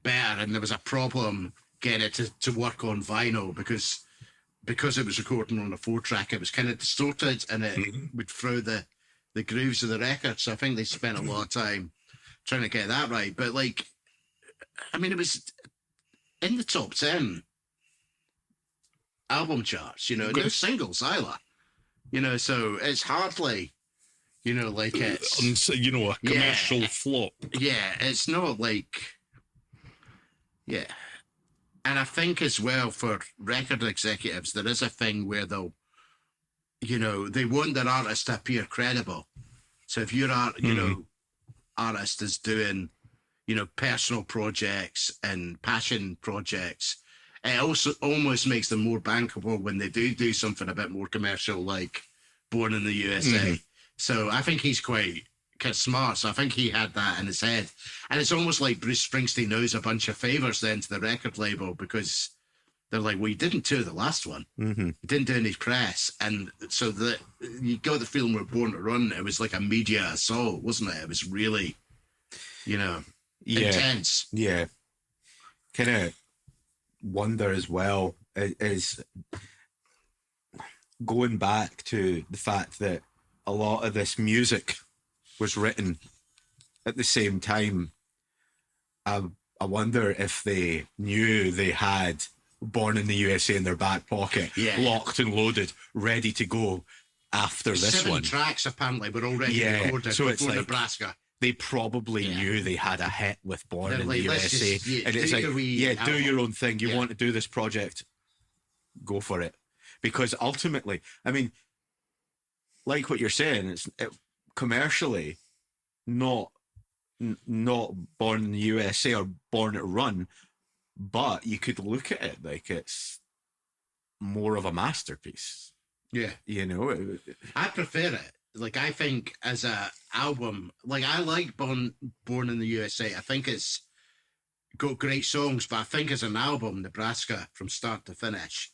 better, and there was a problem getting it to work on vinyl because it was recording on a 4-track, it was kind of distorted, and it would throw the grooves of the record. So I think they spent a lot of time trying to get that right. But like, I mean, it was in the top 10 album charts, you know, no singles either, you know, so it's hardly, you know, like it's, you know, a commercial flop. Yeah, it's not like, yeah. And I think as well for record executives, there is a thing where they'll, you know, they want their artist to appear credible. So if your artist is doing, you know, personal projects and passion projects, it also almost makes them more bankable when they do something a bit more commercial, like Born in the USA. So I think he's quite smart. So I think he had that in his head. And it's almost like Bruce Springsteen owes a bunch of favors then to the record label, because They're like, well, you didn't tour the last one. Mm-hmm. You didn't do any press. And so you got the feeling we're Born to Run. It was like a media assault, wasn't it? It was really, intense. Yeah. Kind of wonder as well is going back to the fact that a lot of this music was written at the same time. I wonder if they knew they had Born in the USA in their back pocket, locked and loaded, ready to go after this 7 one. tracks apparently were already recorded so it's before like, Nebraska. They probably knew they had a hit with Born in the USA. And it's like, do your own thing. You want to do this project, go for it. Because ultimately, I mean, like what you're saying, it's commercially not Born in the USA or Born to Run, but you could look at it like it's more of a masterpiece. Yeah. I prefer it. Like, I think as a album, like, I like Born in the USA. I think it's got great songs, but I think as an album, Nebraska, from start to finish,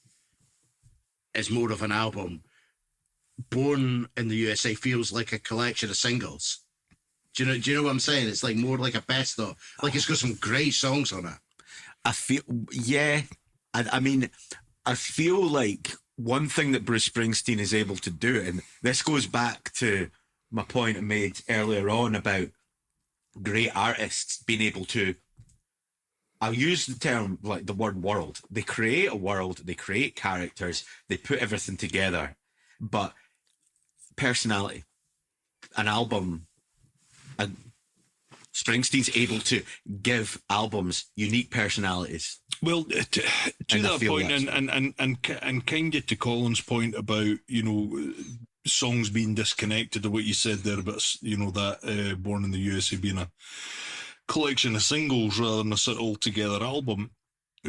is more of an album. Born in the USA feels like a collection of singles. Do you know what I'm saying? It's like more like a best of. Like, it's got some great songs on it. I feel like one thing that Bruce Springsteen is able to do, and this goes back to my point I made earlier on about great artists being able to, I'll use the term, like the word world. They create a world, they create characters, they put everything together. But personality, an album, Springsteen's able to give albums unique personalities. Well, to that point, and kind of to Colin's point about, songs being disconnected, or what you said there about, that Born in the USA being a collection of singles rather than a sort of all-together album.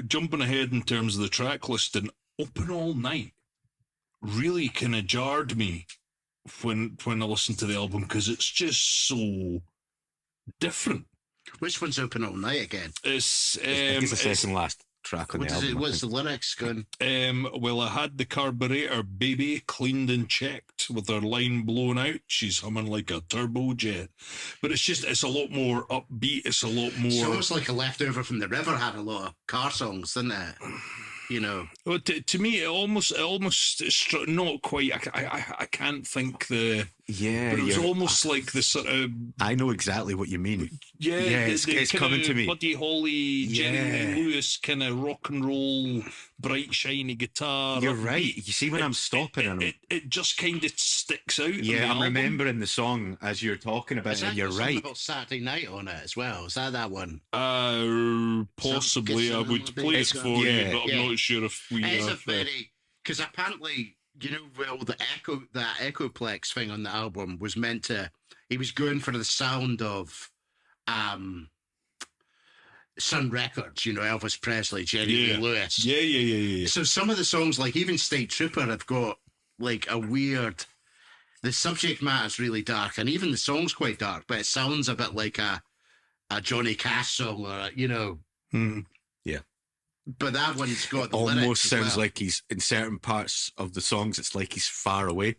Jumping ahead in terms of the track listing, Open All Night really kind of jarred me when I listened to the album, because it's just so different. Which one's Open All Night again? It's I think it's the second last track on the album. What's the lyrics going? Well, I had the carburetor, baby, cleaned and checked with her line blown out. She's humming like a turbojet. But it's a lot more upbeat. It's a lot more. It's almost like a leftover from the river had a lot of car songs, didn't it? Well, to me, it almost not quite. I can't think the. Yeah, but it was almost like the sort of. I know exactly what you mean. Yeah, it's coming to me. Buddy Holly, Jerry Lee Lewis, kind of rock and roll, bright shiny guitar. You're right. You see, when I'm stopping, it just kind of sticks out. Yeah, I'm remembering the song as you're talking about it. And you're right. About Saturday Night on it as well. Is that one? Possibly. I would play it for you, but I'm not sure if we. It's a very, because apparently, that Echoplex thing on the album was meant to. He was going for the sound of, Sun Records. Elvis Presley, Jerry Lee Lewis. Yeah. So some of the songs, like even State Trooper, have got like a weird. The subject matter is really dark, and even the song's quite dark, but it sounds a bit like a Johnny Cash song, or Yeah. But that one's got the almost lyrics sounds like he's in certain parts of the songs. It's like he's far away.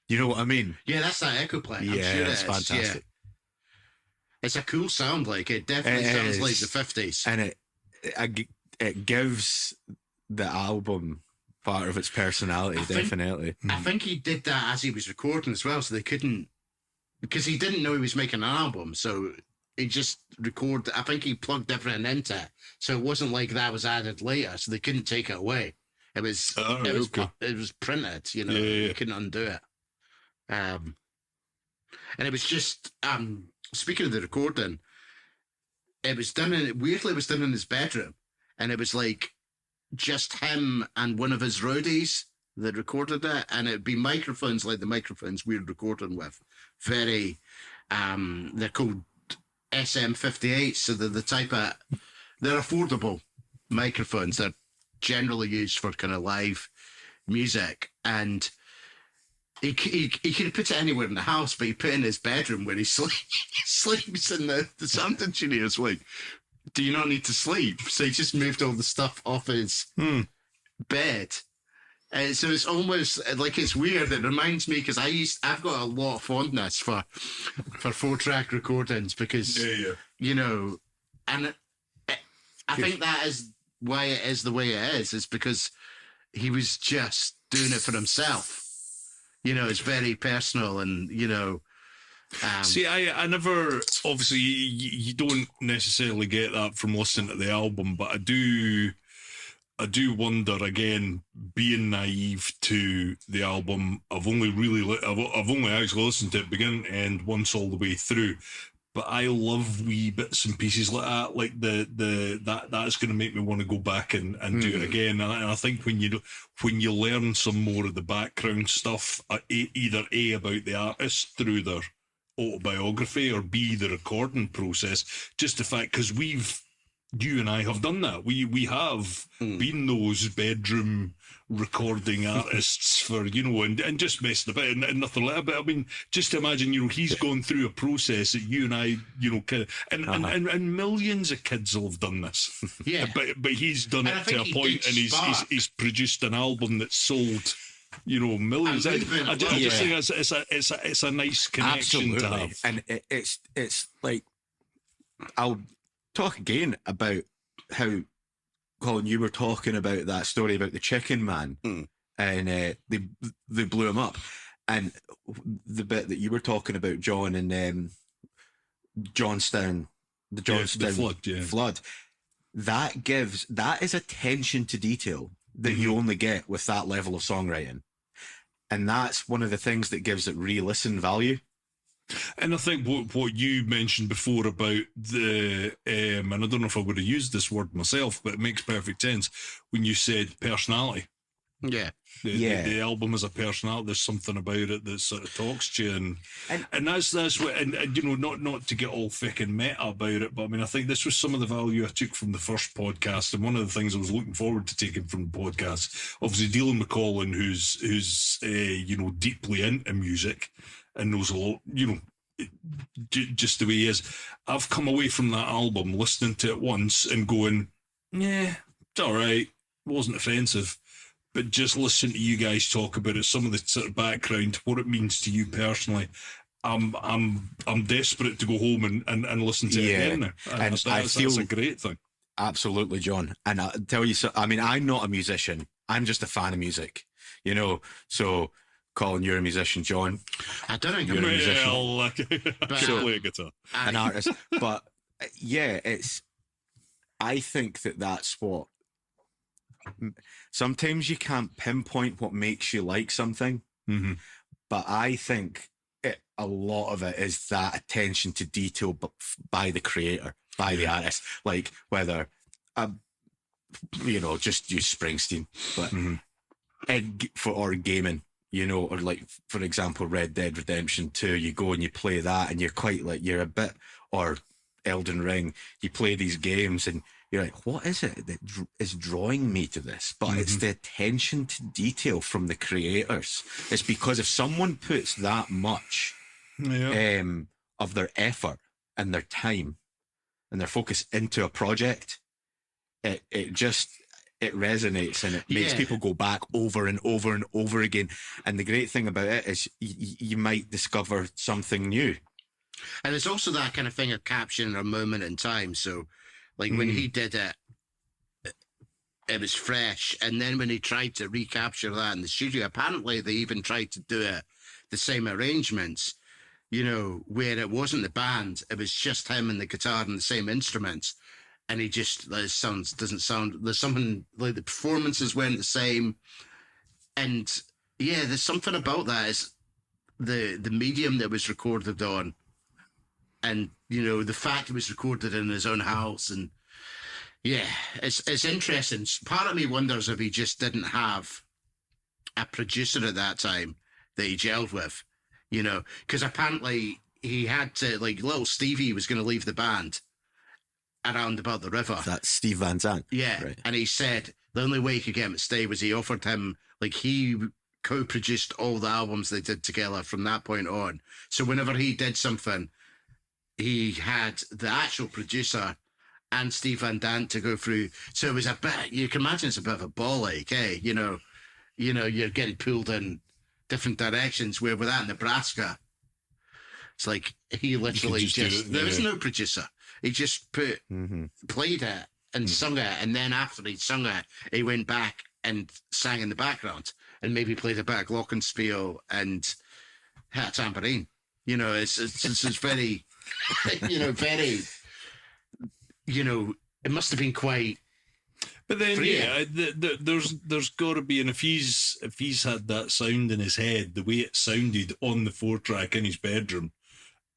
You know what I mean? Yeah, that's that Echoplex. Yeah, I'm sure it's fantastic. Yeah. It's a cool sound. Like it definitely sounds like the 50s, and it gives the album part of its personality. Definitely. I think he did that as he was recording as well, so they couldn't, because he didn't know he was making an album, so. He just recorded. I think he plugged everything into it, so it wasn't like that was added later. So they couldn't take it away. It was it was printed. You couldn't undo it. And it was just speaking of the recording, it was done in his bedroom, and it was like just him and one of his roadies that recorded it, and it'd be microphones like the microphones we were recording with. Very, they're called SM58, so they're the type of, they're affordable microphones. They're generally used for kind of live music, and he could have put it anywhere in the house, but he put it in his bedroom where he sleeps, and the sound engineer's like, do you not need to sleep? So he just moved all the stuff off his bed. So it's almost like it's weird. It reminds me because I've got a lot of fondness for 4-track recordings because you know, and I think that is why it is the way it is because he was just doing it for himself. You know, it's very personal, and you know. See, I never, obviously, you don't necessarily get that from listening to the album, but I do wonder again, being naive to the album. I've only actually listened to it beginning to end once all the way through, but I love wee bits and pieces like that. Like that's going to make me want to go back and do it again. And I think when you learn some more of the background stuff, either A, about the artist through their autobiography, or B, the recording process, just the fact, because you and I have done that. We have been those bedroom recording artists for, you know, and just messed about and nothing like that. But I mean, just imagine, you know, he's gone through a process that you and I, you know, and millions of kids will have done this. Yeah. But he's done it to a point, and he's produced an album that's sold, you know, millions. I just think it's a nice connection to have. And it's like, I'll talk again about how, Colin, you were talking about that story about the chicken man, and they blew him up, and the bit that you were talking about, John, and Johnstown, the flood, that is attention to detail that you only get with that level of songwriting, and that's one of the things that gives it re-listen value. And I think what you mentioned before about the, and I don't know if I would have used this word myself, but it makes perfect sense when you said personality. Yeah. The album is a personality. There's something about it that sort of talks to you, and that's what, and you know, not to get all thick and meta about it, but I mean, I think this was some of the value I took from the first podcast, and one of the things I was looking forward to taking from the podcast, obviously dealing with Colin, who's you know, deeply into music and knows a lot, you know, just the way he is. I've come away from that album listening to it once and going, yeah, it's all right, it wasn't offensive. But just listen to you guys talk about it, some of the sort of background, what it means to you personally. I'm desperate to go home and listen to it again now. And I feel that's a great thing. Absolutely, John. And I'll tell you, I mean, I'm not a musician. I'm just a fan of music, you know. So, Colin, you're a musician. John, I don't think you're a musician. I can't play a guitar. An artist. But yeah, I think that's what. Sometimes you can't pinpoint what makes you like something, but I think a lot of it is that attention to detail by the creator, by the artist. Like whether, you know, just use Springsteen, but or gaming, you know, or like, for example, Red Dead Redemption 2, you go and you play that and you're quite like, you're a bit, or Elden Ring, you play these games and you're like, what is it that is drawing me to this? But it's the attention to detail from the creators. It's because if someone puts that much of their effort and their time and their focus into a project, it resonates, and it makes people go back over and over and over again. And the great thing about it is you might discover something new. And there's also that kind of thing of capturing a moment in time. So, like when he did it, it was fresh. And then when he tried to recapture that in the studio, apparently they even tried to do it, the same arrangements, you know, where it wasn't the band, it was just him and the guitar and the same instruments. And he just, there's something like the performances weren't the same. And yeah, there's something about that is the medium that was recorded on. And, you know, the fact it was recorded in his own house. And yeah, it's interesting. Part of me wonders if he just didn't have a producer at that time that he gelled with, you know, because apparently he had to, like, little Stevie was going to leave the band around about the river. That's Steve Van Zandt. Yeah. Right. And he said the only way he could get him to stay was he offered him, like, he co-produced all the albums they did together from that point on. So whenever he did something, he had the actual producer and Steve Van Dant to go through. So it was a bit, you can imagine it's a bit of a ball ache, eh? You're getting pulled in different directions, where with that Nebraska, it's like he literally there was no producer. He just played it and sung it, and then after he'd sung it, he went back and sang in the background and maybe played a bit of glockenspiel and hit a tambourine. It's very, very, it must have been quite. But then, there's got to be, and if he's had that sound in his head, the way it sounded on the 4-track in his bedroom,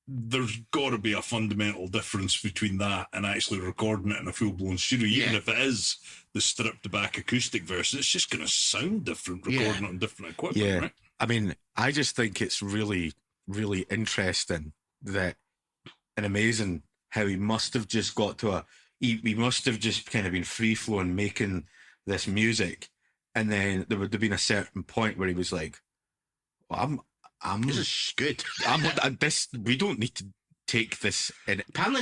there's got to be a fundamental difference between that and actually recording it in a full-blown studio. Even if it is the stripped-back acoustic version, it's just going to sound different recording it on different equipment, right? I mean, I just think it's really, really interesting and amazing how he must have just got to he must have just kind of been free-flowing making this music, and then there would have been a certain point where he was like, well, this is good. We don't need to take this in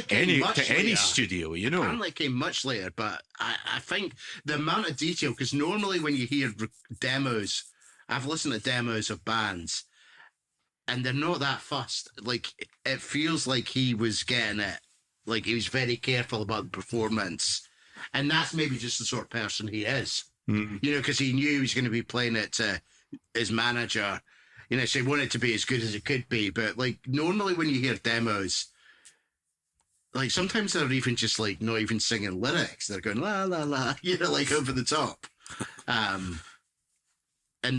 any studio, Apparently it came much later, but I think the amount of detail, because normally when you hear demos, I've listened to demos of bands, and they're not that fussed. Like, it feels like he was getting it. Like, he was very careful about the performance. And that's maybe just the sort of person he is. Because he knew he was going to be playing it to his manager. So he wanted it to be as good as it could be. But, like, normally when you hear demos, like, sometimes they're even just, like, not even singing lyrics. They're going, la, la, la, like, over the top. And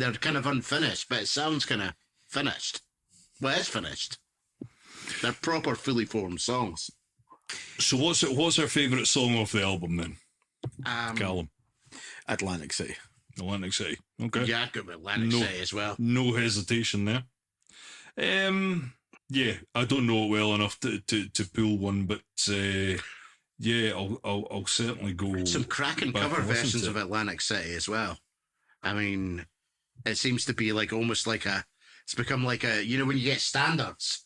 they're kind of unfinished, but it sounds kind of finished. Well, it's finished. They're proper, fully formed songs. So what's our favourite song off the album then? Callum? Atlantic City. Atlantic City. Okay. Yeah, I'd go with Atlantic City as well. No hesitation there. Yeah, I don't know it well enough to pull one, but I'll certainly go. Some cracking cover versions of Atlantic City as well. I mean, it seems to be like almost like it's become like when you get standards.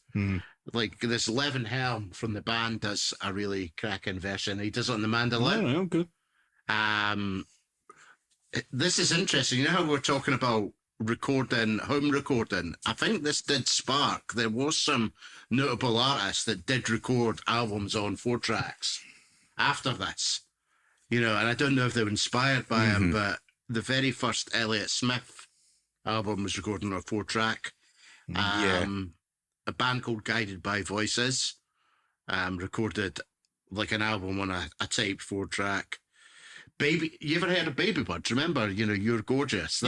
Like this Levin Helm from the band does a really cracking version. He does it on the mandolin. Oh, okay. This is interesting. You know how we're talking about home recording? I think this did spark. There was some notable artists that did record albums on 4-tracks after this. And I don't know if they were inspired by him, but the very first Elliott Smith album was recorded on a 4-track. A band called Guided by Voices recorded like an album on a tape 4-track. Baby, you ever heard of Baby Buds? Remember, You're Gorgeous.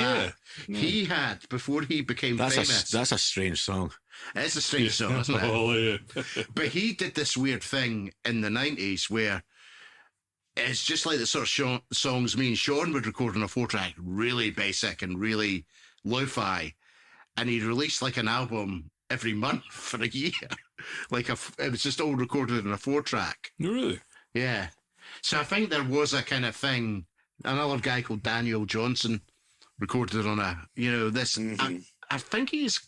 He had, before he became famous. That's a strange song. It's a strange song, isn't it? Oh, yeah. But he did this weird thing in the 90s where it's just like the sort of songs me and Sean would record on a 4-track, really basic and really lo-fi. And he released like an album every month for a year. It was just all recorded on a 4-track. Really? Yeah. So I think there was a kind of thing. Another guy called Daniel Johnson recorded on this. I think he's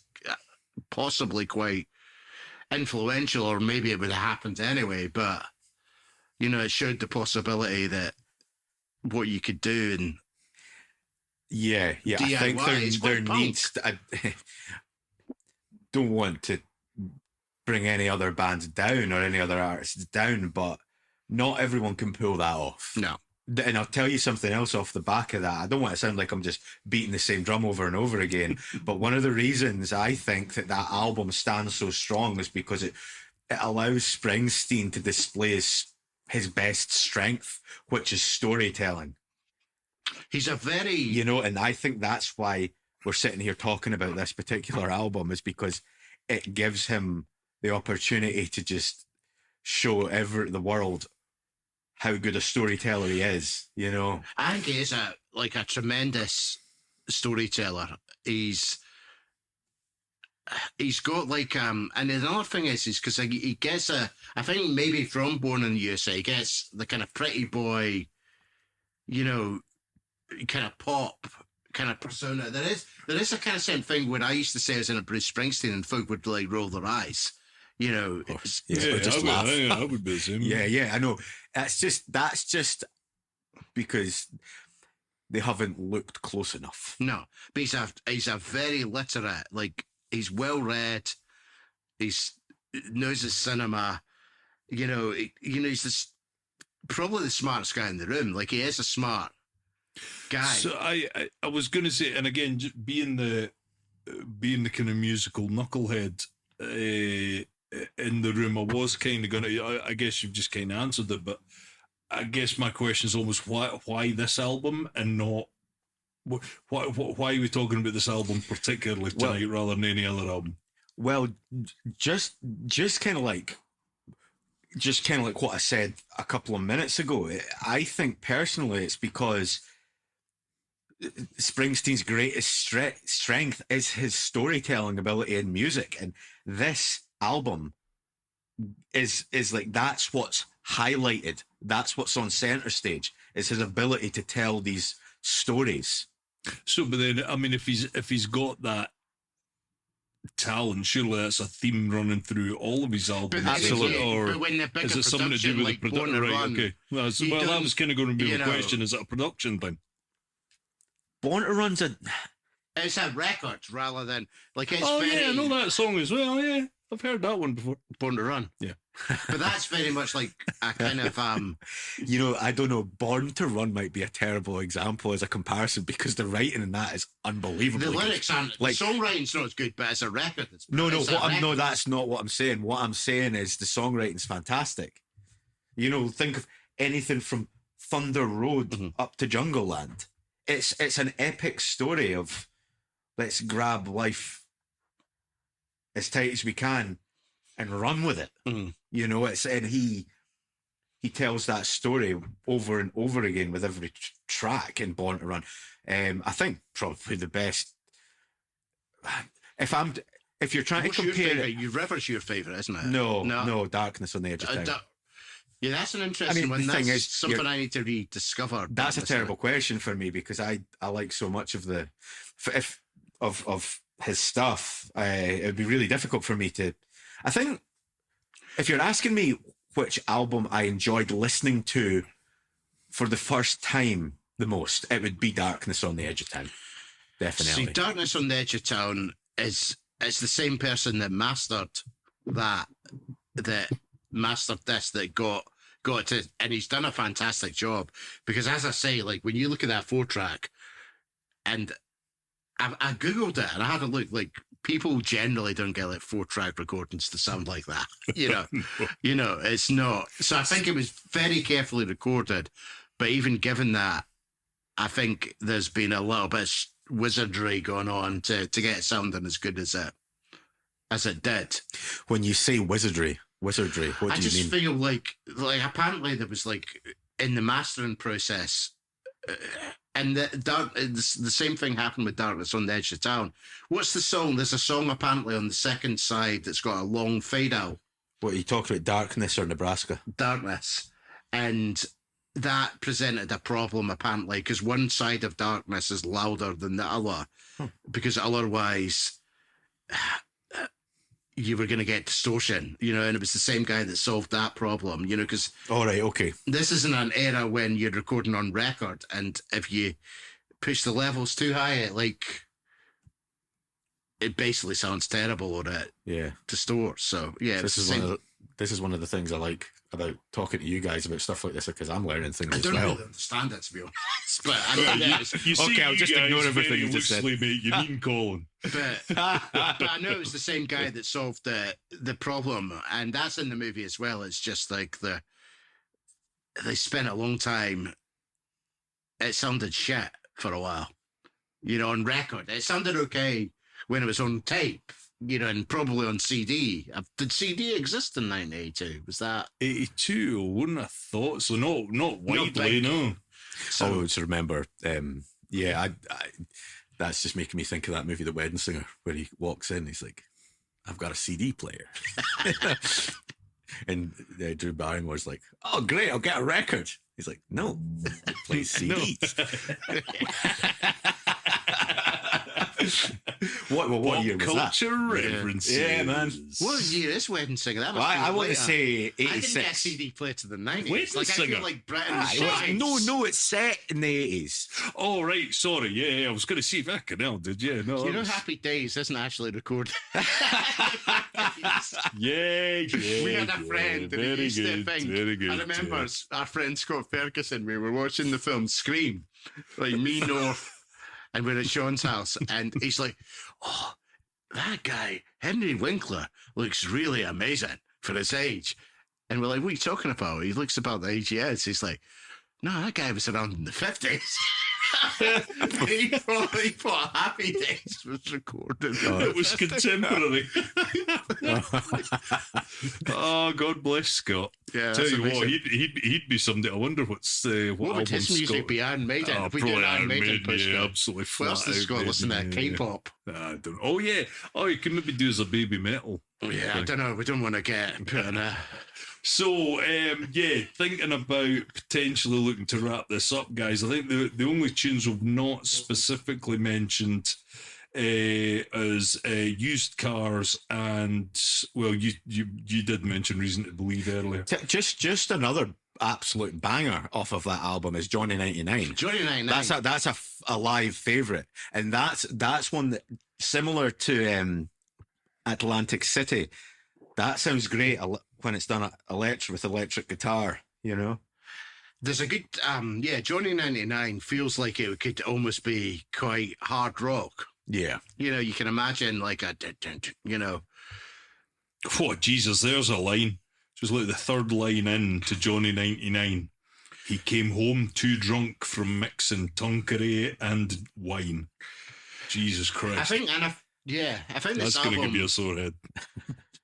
possibly quite influential, or maybe it would have happened anyway, but it showed the possibility that what you could do. And DIY, I think there needs I don't want to bring any other bands down or any other artists down, but not everyone can pull that off. No. And I'll tell you something else off the back of that. I don't want to sound like I'm just beating the same drum over and over again, but one of the reasons I think that album stands so strong is because it allows Springsteen to display his best strength, which is storytelling. He's a very... and I think that's why we're sitting here talking about this particular album, is because it gives him the opportunity to just show the world how good a storyteller he is, I think he is a tremendous storyteller. He's got and another thing is because he gets I think maybe from Born in the USA, he gets the kind of pretty boy, kind of pop kind of persona. There is a kind of same thing when I used to say I was in a Bruce Springsteen and folk would roll their eyes. You know, Yeah, or just laugh. I would be the same. Yeah, I know. That's just because they haven't looked close enough. no, but he's a very literate, like he's well read, he's knows his cinema. He's probably the smartest guy in the room. Like he is a smart guy. So I was going to say, and again, being the kind of musical knucklehead in the room, I was kind of going to. I guess you've just kind of answered it, but I guess my question is almost why this album and not why are we talking about this album particularly tonight rather than any other album? Well, just kind of like what I said a couple of minutes ago. I think personally, it's because Springsteen's greatest strength is his storytelling ability in music, and this album is like that's what's highlighted. That's what's on center stage. Is his ability to tell these stories. So, but then, I mean, if he's got that talent, surely that's a theme running through all of his albums. Absolutely. But when the bigger is it something to do with like the production? Born to Right, Run, okay. Well, that was kind of going to be the question. Is it a production thing? Born to Run's it's a record rather than like it's I know that song as well. Yeah, I've heard that one before. Born to Run. Yeah. But that's very much like a kind of I don't know. Born to Run might be a terrible example as a comparison because the writing in that is unbelievable. The lyrics aren't like the songwriting's not as good, but it's a record. That's not what I'm saying. What I'm saying is the songwriting's fantastic. Think of anything from Thunder Road up to Jungle Land. It's an epic story of let's grab life as tight as we can and run with it. And he tells that story over and over again with every track in Born to Run. I think probably the best. If you're trying to compare it, River's your favorite, isn't it? No, Darkness on the Edge of Town. Yeah, that's an interesting one. The thing that's is, something I need to rediscover. That's a terrible question for me because I like so much of of his stuff. It would be really difficult for me to. I think if you're asking me which album I enjoyed listening to for the first time the most, it would be Darkness on the Edge of Town. Definitely. See, Darkness on the Edge of Town is the same person that mastered this that got to, and he's done a fantastic job because, as I say, like when you look at that 4-track, and I googled it and I had a look. Like people generally don't get like 4-track recordings to sound like that. It's not. So I think it was very carefully recorded. But even given that, I think there's been a little bit of wizardry going on to get it sounding as good as it did. When you say wizardry, what do you mean? I just feel like apparently there was like in the mastering process, and the same thing happened with Darkness on the Edge of Town. What's the song? There's a song apparently on the second side that's got a long fade out. What are you talking about, Darkness or Nebraska? Darkness. And that presented a problem apparently because one side of Darkness is louder than the other because otherwise you were going to get distortion, and it was the same guy that solved that problem, because... All right, okay. This isn't an era when you're recording on record, and if you push the levels too high, it basically sounds terrible or it distorts. So, yeah. This is one of the things I like about talking to you guys about stuff like this because I'm learning things as well. I don't really understand it, to be honest. But I'll just ignore everything you just said. Mate, you mean Colin. But I know it's the same guy that solved the problem, and that's in the movie as well. It's just like they spent a long time. It sounded shit for a while, on record. It sounded okay when it was on tape, and probably on CD. Did CD exist in 1982? Was that 82? I wouldn't have thought so. Not widely, no. So, I always remember. I that's just making me think of that movie, The Wedding Singer, where he walks in. He's like, "I've got a CD player," and Drew Barrymore's like, "Oh, great! I'll get a record." He's like, "No, it plays CDs." What year was that? Culture references. Yeah, man. What year is Wedding Singer? That Well, must be I want to later. say I didn't get 86. CD player to the 90s. Wedding I Singer? feel like Britain Ah, was no, it's set in the 80s. Oh, right. Sorry. Yeah, I was going to see if I could help. Did you? No. Do you know that was- Happy Days isn't actually recorded? Yeah. We had a friend and he Very used to good. think. Very good. I remember our friend Scott Ferguson, we were watching the film Scream, like me north, and we're at Sean's house, and he's like, oh, that guy, Henry Winkler, looks really amazing for his age. And we're like, what are you talking about? He looks about the age he is. He's like, no, that guy was around in the 50s. he thought Happy Days was recorded. It was contemporary. Oh, God bless Scott. Yeah, Tell that's you what, amazing. he'd be somebody. I wonder what Would his album music Scott. be Iron Maiden? Oh, If we do an probably Iron Iron Maiden Maiden, push, yeah, absolutely. what else does flat Scott out listen to? Maiden, yeah. K-pop? I don't. Oh yeah. Oh, you can maybe do as a baby metal. Yeah, I don't know. We don't want to get put in a... So, yeah, thinking about potentially looking to wrap this up, guys. I think the only tunes we've not specifically mentioned as used cars, and well, you did mention Reason to Believe earlier. Just another absolute banger off of that album is Johnny 99. Johnny 99. That's a live favourite, and that's one that, similar to Atlantic City, that sounds great when it's done with electric guitar, you know. There's a good, Johnny 99 feels like it could almost be quite hard rock. Yeah. You know, you can imagine like you know. Oh, Jesus, there's a line. Just like the third line in to Johnny 99. He came home too drunk from mixing Tanqueray and wine. Jesus Christ. I think that's this going to album, give you a sore head.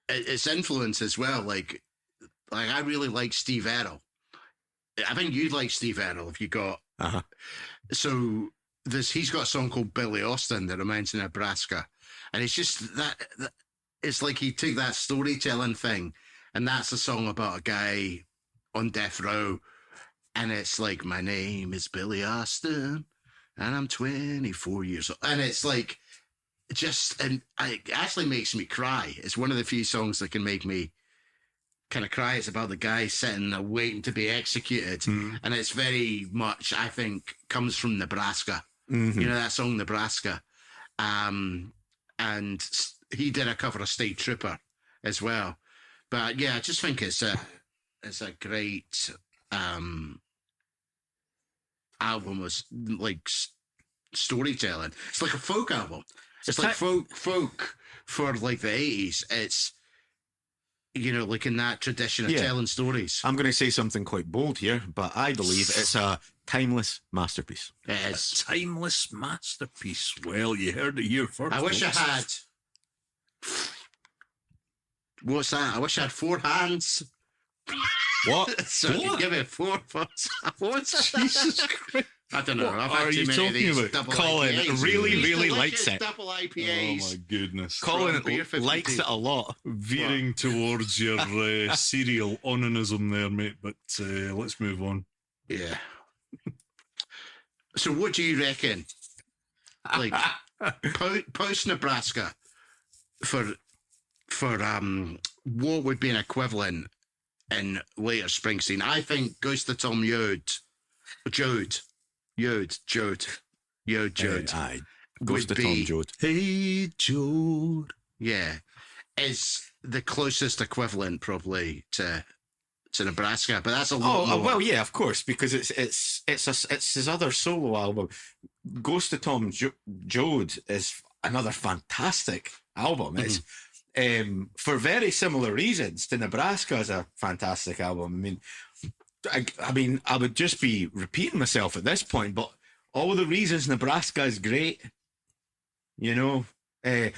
its influence as well. Like I really like Steve Earle. I think you'd like Steve Earle if you got. Uh-huh. So he's got a song called Billy Austin that reminds me of Nebraska, and it's just that it's like he took that storytelling thing, and that's a song about a guy on death row, and it's like, my name is Billy Austin, and I'm 24 years old, and it's like. And it actually makes me cry. It's one of the few songs that can make me kind of cry. It's about the guy sitting there waiting to be executed. Mm. And it's very much, I think, comes from Nebraska. Mm-hmm. You know, that song, Nebraska. And he did a cover of State Trooper as well. But yeah, I just think it's a great album with like storytelling. It's like a folk album. It's like folk for like the 80s. It's, you know, like in that tradition of telling stories. I'm going to say something quite bold here, but I believe it's a timeless masterpiece. It is. A timeless masterpiece. Well, you heard it here first. I wish I had. What's that? I wish I had 4 hands. What? So you What? give it 4 foot. What's Jesus Christ. I don't know. What I've had are too you many of talking these about? double Colin IPAs. really, These really delicious likes it. double Oh IPAs. my goodness. Colin Beer 52. likes it a lot. Veering towards your serial onanism there, mate, but let's move on. Yeah. So what do you reckon? Like post Nebraska for what would be an equivalent in later Springsteen? I think goes to Tom Jode. Aye. Goes to Would Tom be- Joad. Hey, Jode. Yeah, is the closest equivalent probably to Nebraska, but that's a lot more. Well, yeah, of course, because it's his other solo album. Ghost of Tom Joad is another fantastic album. It's for very similar reasons to Nebraska is a fantastic album. I mean, I would just be repeating myself at this point, but all the reasons Nebraska is great, you know.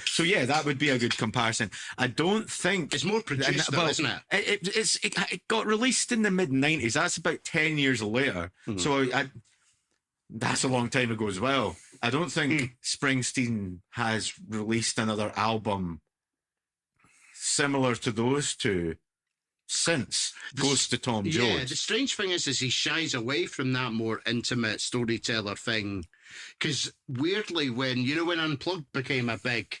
So yeah, that would be a good comparison. I don't think It's more produced, though, isn't it? it got released in the mid-90s. That's about 10 years later. So that's a long time ago as well. I don't think Springsteen has released another album similar to those two since goes to Tom Yeah, Jones. the strange thing is he shies away from that more intimate storyteller thing. Because weirdly, when Unplugged became a big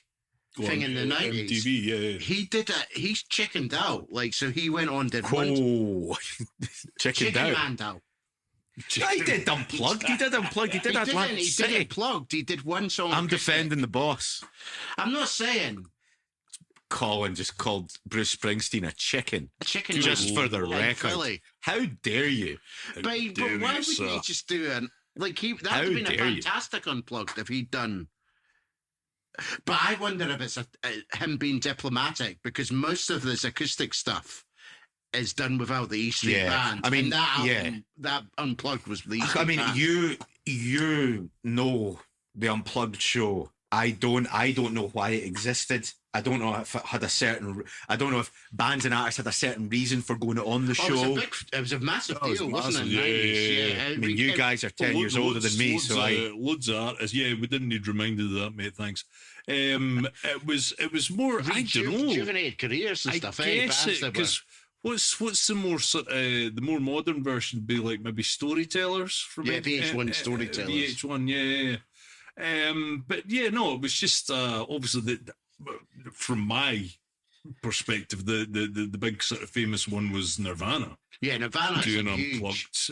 thing in the 90s, MTV, yeah. he did it. He's chickened out. Like, so he went on, did one Oh, chicken chicken down. man out. He did Unplugged. He did Unplugged. He did Atlantic He City. did Unplugged. He did one song. I'm acoustic. defending the boss. I'm not saying Colin just called Bruce Springsteen a chicken. a chicken Just man for the in record. Philly. How dare you? But why wouldn't he just do it? Like, that How would have been a dare you. fantastic Unplugged if he'd done. But I wonder if it's him being diplomatic, because most of this acoustic stuff is done without the E Street Yeah, Band. I mean, and that album, yeah. that Unplugged was the E Street I mean, Band. you know the Unplugged show. I don't know why it existed. I don't know if it had a certain. I don't know if bands and artists had a certain reason for going on the show. It was a massive Oh, it was deal, wasn't massive, it? yeah, 90s, yeah. I mean, you guys are 10 years older than me, so loads of artists. Yeah, we didn't need reminded of that, mate. Thanks. It was more. I don't know. Rejuvenated careers and I stuff. guess Bands that were- because what's the more sort the more modern version would be like maybe storytellers from Yeah, VH1 storytellers. VH1, yeah. But yeah, no, it was just obviously that from my perspective, the big sort of famous one was Nirvana Yeah, Nirvana's doing huge. Unplugged.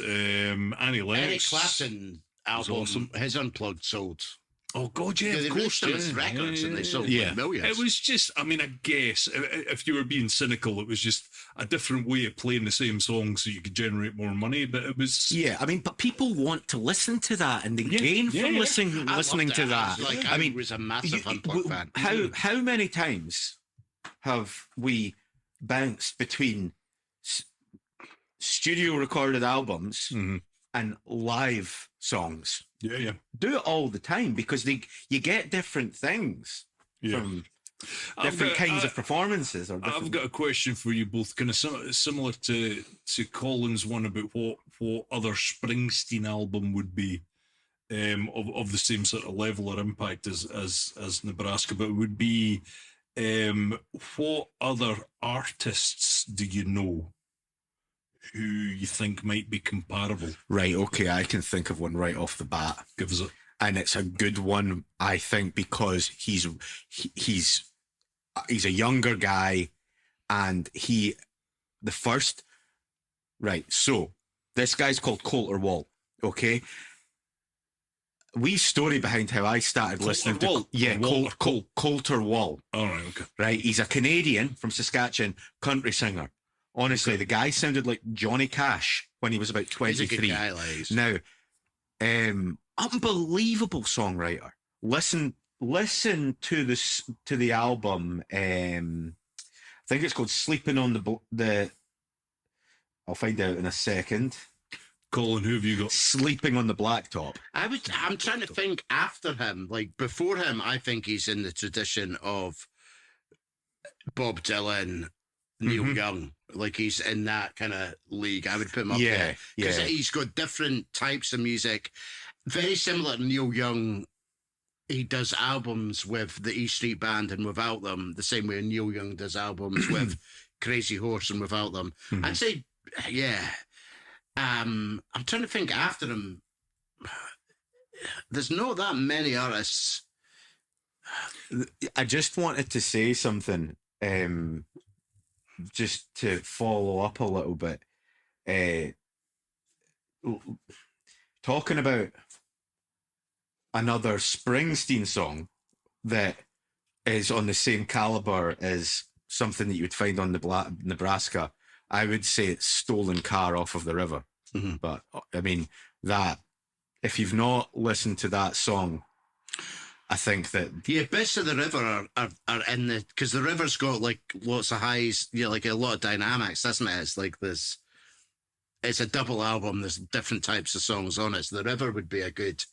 Annie Lennox, Eric Clapton album, awesome. his Unplugged sold. Oh God, yeah, They of released course, them as records and they sold Yeah. like millions. It was just, I mean, I guess if you were being cynical, it was just a different way of playing the same song so you could generate more money. But it was, Yeah, I mean, but people want to listen to that, and they gain from yeah. listening I listening loved to it. that. I mean, was a massive Unplugged fan. how many times have we bounced between studio recorded albums and live songs? yeah. Do it all the time, because you get different things from different kinds of performances. Or different... I've got a question for you both, kind of similar to Colin's one about what other Springsteen album would be of the same sort of level or impact as Nebraska, but it would be what other artists do you know who you think might be comparable? Right, okay, I can think of one right off the bat. Give us it. And it's a good one, I think, because he's a younger guy, and so this guy's called Coulter Wall, okay? Wee story behind how I started listening to Wall? Coulter Wall. All right, okay. Right, he's a Canadian from Saskatchewan, country singer. Honestly, the guy sounded like Johnny Cash when he was about He's a 23. good guy, like. Now, unbelievable songwriter. Listen to the album. I think it's called "Sleeping on the." I'll find out in a second. Colin, who have you got? "Sleeping on the Blacktop." I'm trying to think after him. Like before him, I think he's in the tradition of Bob Dylan, Neil Young. Like he's in that kind of league. I would put him up there. Because he's got different types of music. Very similar to Neil Young. He does albums with the E Street Band and without them, the same way Neil Young does albums with Crazy Horse and without them. I'd say, yeah. I'm trying to think after him. There's not that many artists. I just wanted to say something, just to follow up a little bit. Talking about another Springsteen song that is on the same caliber as something that you would find on Nebraska, I would say it's "Stolen Car" off of the river. But I mean, that if you've not listened to that song, I think that Yeah, bits of the river are in the, because the river's got like lots of highs, like a lot of dynamics, doesn't it? It's like this. It's a double album. There's different types of songs on it. So the river would be a good.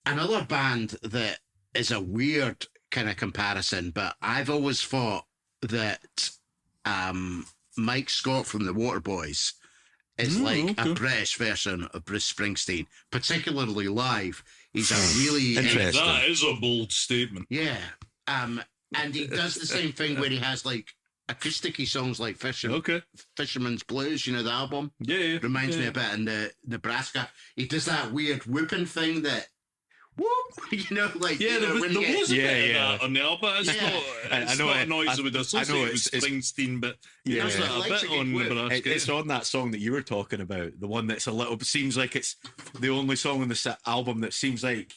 Another band that is a weird kind of comparison, but I've always thought that Mike Scott from the Waterboys is like a British version of Bruce Springsteen, particularly live. He's a really Interesting. That is a bold statement. yeah. And he does the same thing where he has like acousticy songs like Okay. Fisherman's Blues, you know, the album. Yeah. Reminds me yeah. a bit in the Nebraska. He does that weird whooping thing that, whoop, you know, like, Yeah, you know, when you there get- was a Yeah, bit yeah. of that on the album. It's Yeah. not, I know not it. a noise I would I associate know with it's- Springsteen, but Yeah. there's that It a likes bit a good on whip. Nebraska. It's on that song that you were talking about, the one that's a little. Seems like it's the only song on the album that seems like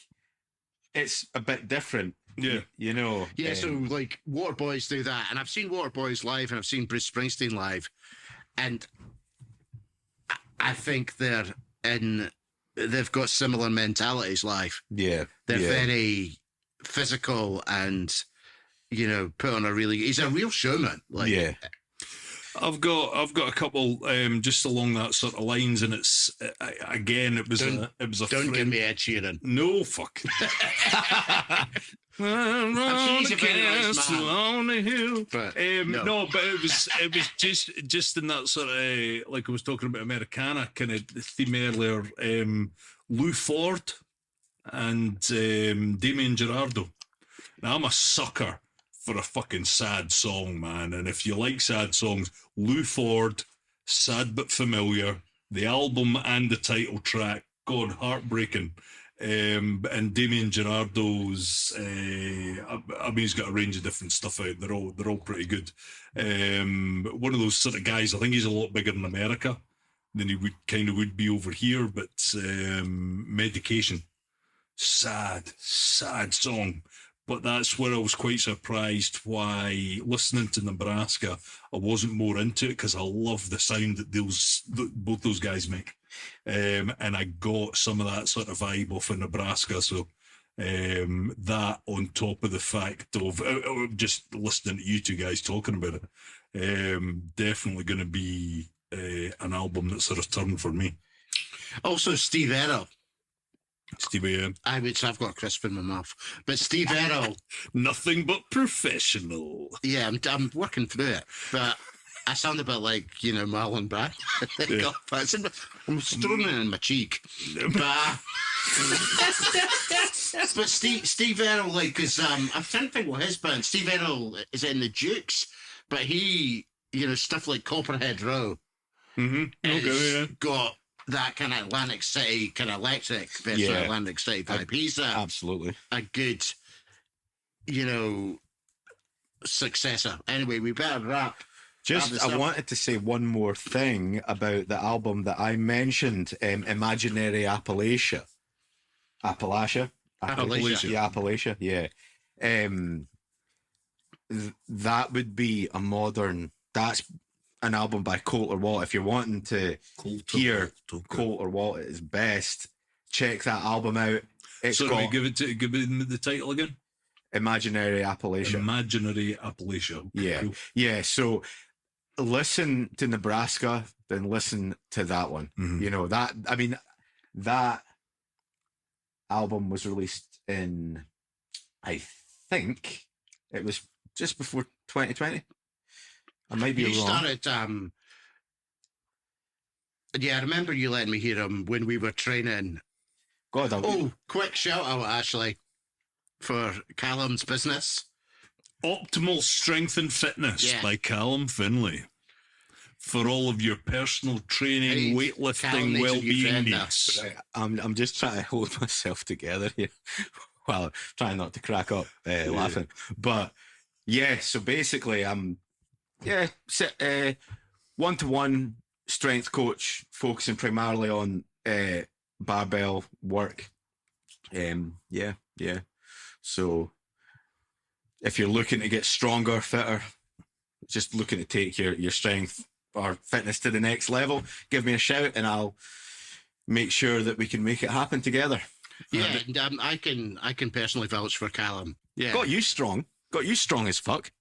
it's a bit different. Yeah. You know. Yeah, so like Waterboys do that, and I've seen Waterboys live, and I've seen Bruce Springsteen live, and I think they've got similar mentalities live. Yeah, They're yeah. very physical, and you know, put on a really. He's a real showman. Like, yeah. I've got a couple just along that sort of lines, and it's again it was a don't give friend- me Ed Sheeran. no fuck. I'm sure he's a very nice man. on the hill. But No, but it was just in that sort of like I was talking about Americana kind of theme earlier. Lou Ford and Damien Gerardo. Now I'm a sucker for a fucking sad song, man. And if you like sad songs, Lou Ford, Sad But Familiar, the album and the title track, God, heartbreaking. And Damien Gerardo's, I mean, he's got a range of different stuff out. They're all pretty good. One of those sort of guys. I think he's a lot bigger in America than he would be over here. But Medication, sad song. But that's where I was quite surprised why listening to Nebraska, I wasn't more into it because I love the sound that both those guys make. And I got some of that sort of vibe off of Nebraska. So that on top of the fact of just listening to you two guys talking about it, definitely going to be an album that sort of turned for me. also Steve Errol. Stevie, I've got a crisp in my mouth, but Steve Errol. nothing but professional. Yeah, I'm working through it, but I sound a bit like, you know, Marlon Brand. Yeah. I'm throwing it in my cheek. But Steve Errol, like, because I'm trying to think what his band. Steve Errol is in the Dukes, but he, you know, stuff like Copperhead Row. Mm-hmm. has Okay, yeah. got that kind of Atlantic City, kind of electric versus Yeah. Atlantic City vibe. He's Absolutely. a good, you know, successor. Anyway, we better wrap. Just, I wanted to say one more thing about the album that I mentioned, Imaginary Appalachia. Appalachia. Yeah, Appalachia, yeah. That would be a modern, that's an album by Coulter Walt. If you're wanting to hear Coulter Walt at his best, check that album out. It's So got give it the title again. Imaginary Appalachia. Imaginary Appalachia. Okay, Yeah. cool. Yeah, so listen to Nebraska, then listen to that one. Mhm. You know, that album was released in, I think it was just before 2020. I might be You wrong. started, yeah, I remember you letting me hear him when we were training. God, Oh, quick shout out, Ashley, for Callum's business. Optimal Strength and Fitness Yeah. by Callum Findlay. For all of your personal training, Hey, Callum weightlifting, needs a new well-being friend now. needs. I'm just trying to hold myself together here while trying not to crack up laughing. But yeah, so basically, one-to-one strength coach focusing primarily on barbell work. Yeah. So if you're looking to get stronger, fitter, just looking to take your strength or fitness to the next level, give me a shout and I'll make sure that we can make it happen together. Yeah, and I can personally vouch for Callum. Yeah. Got you strong as fuck.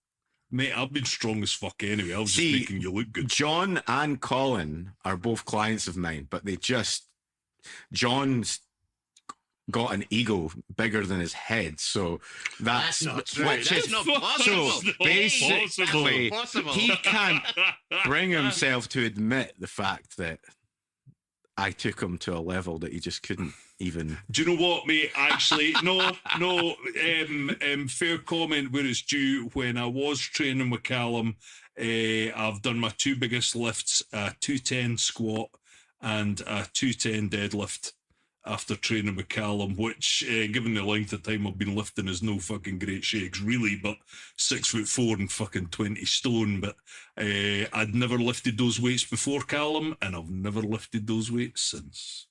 Mate, I've been strong as fuck anyway. I was See, just making you look good. John and Colin are both clients of mine, but John's got an ego bigger than his head, so That's not true. which That's is- not so possible. basically Possible. he can't bring himself to admit the fact that I took him to a level that he just couldn't even. Do you know what, mate? Actually, no. Fair comment where it's due. When I was training with Callum, I've done my 2 biggest lifts: a 210 squat and a 210 deadlift. After training with Callum, which, given the length of time I've been lifting, is no fucking great shakes, really. But 6'4" and fucking 20 stone. But I'd never lifted those weights before Callum, and I've never lifted those weights since.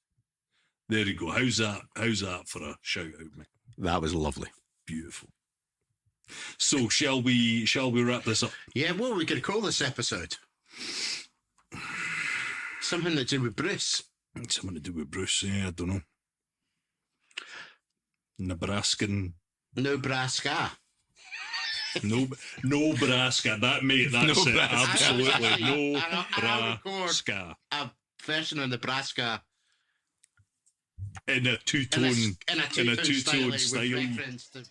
There you go. How's that? How's that for a shout out, mate? That was lovely. Beautiful. So shall we wrap this up? Yeah, what are we going to call this episode? Something to do with Bruce. Something to do with Bruce, yeah, I don't know. Nebraskan. No-bra-ska. No-bra-ska. That's it. Absolutely. No-bra-ska. A version of Nebraska In a two-tone style. style. With reference to...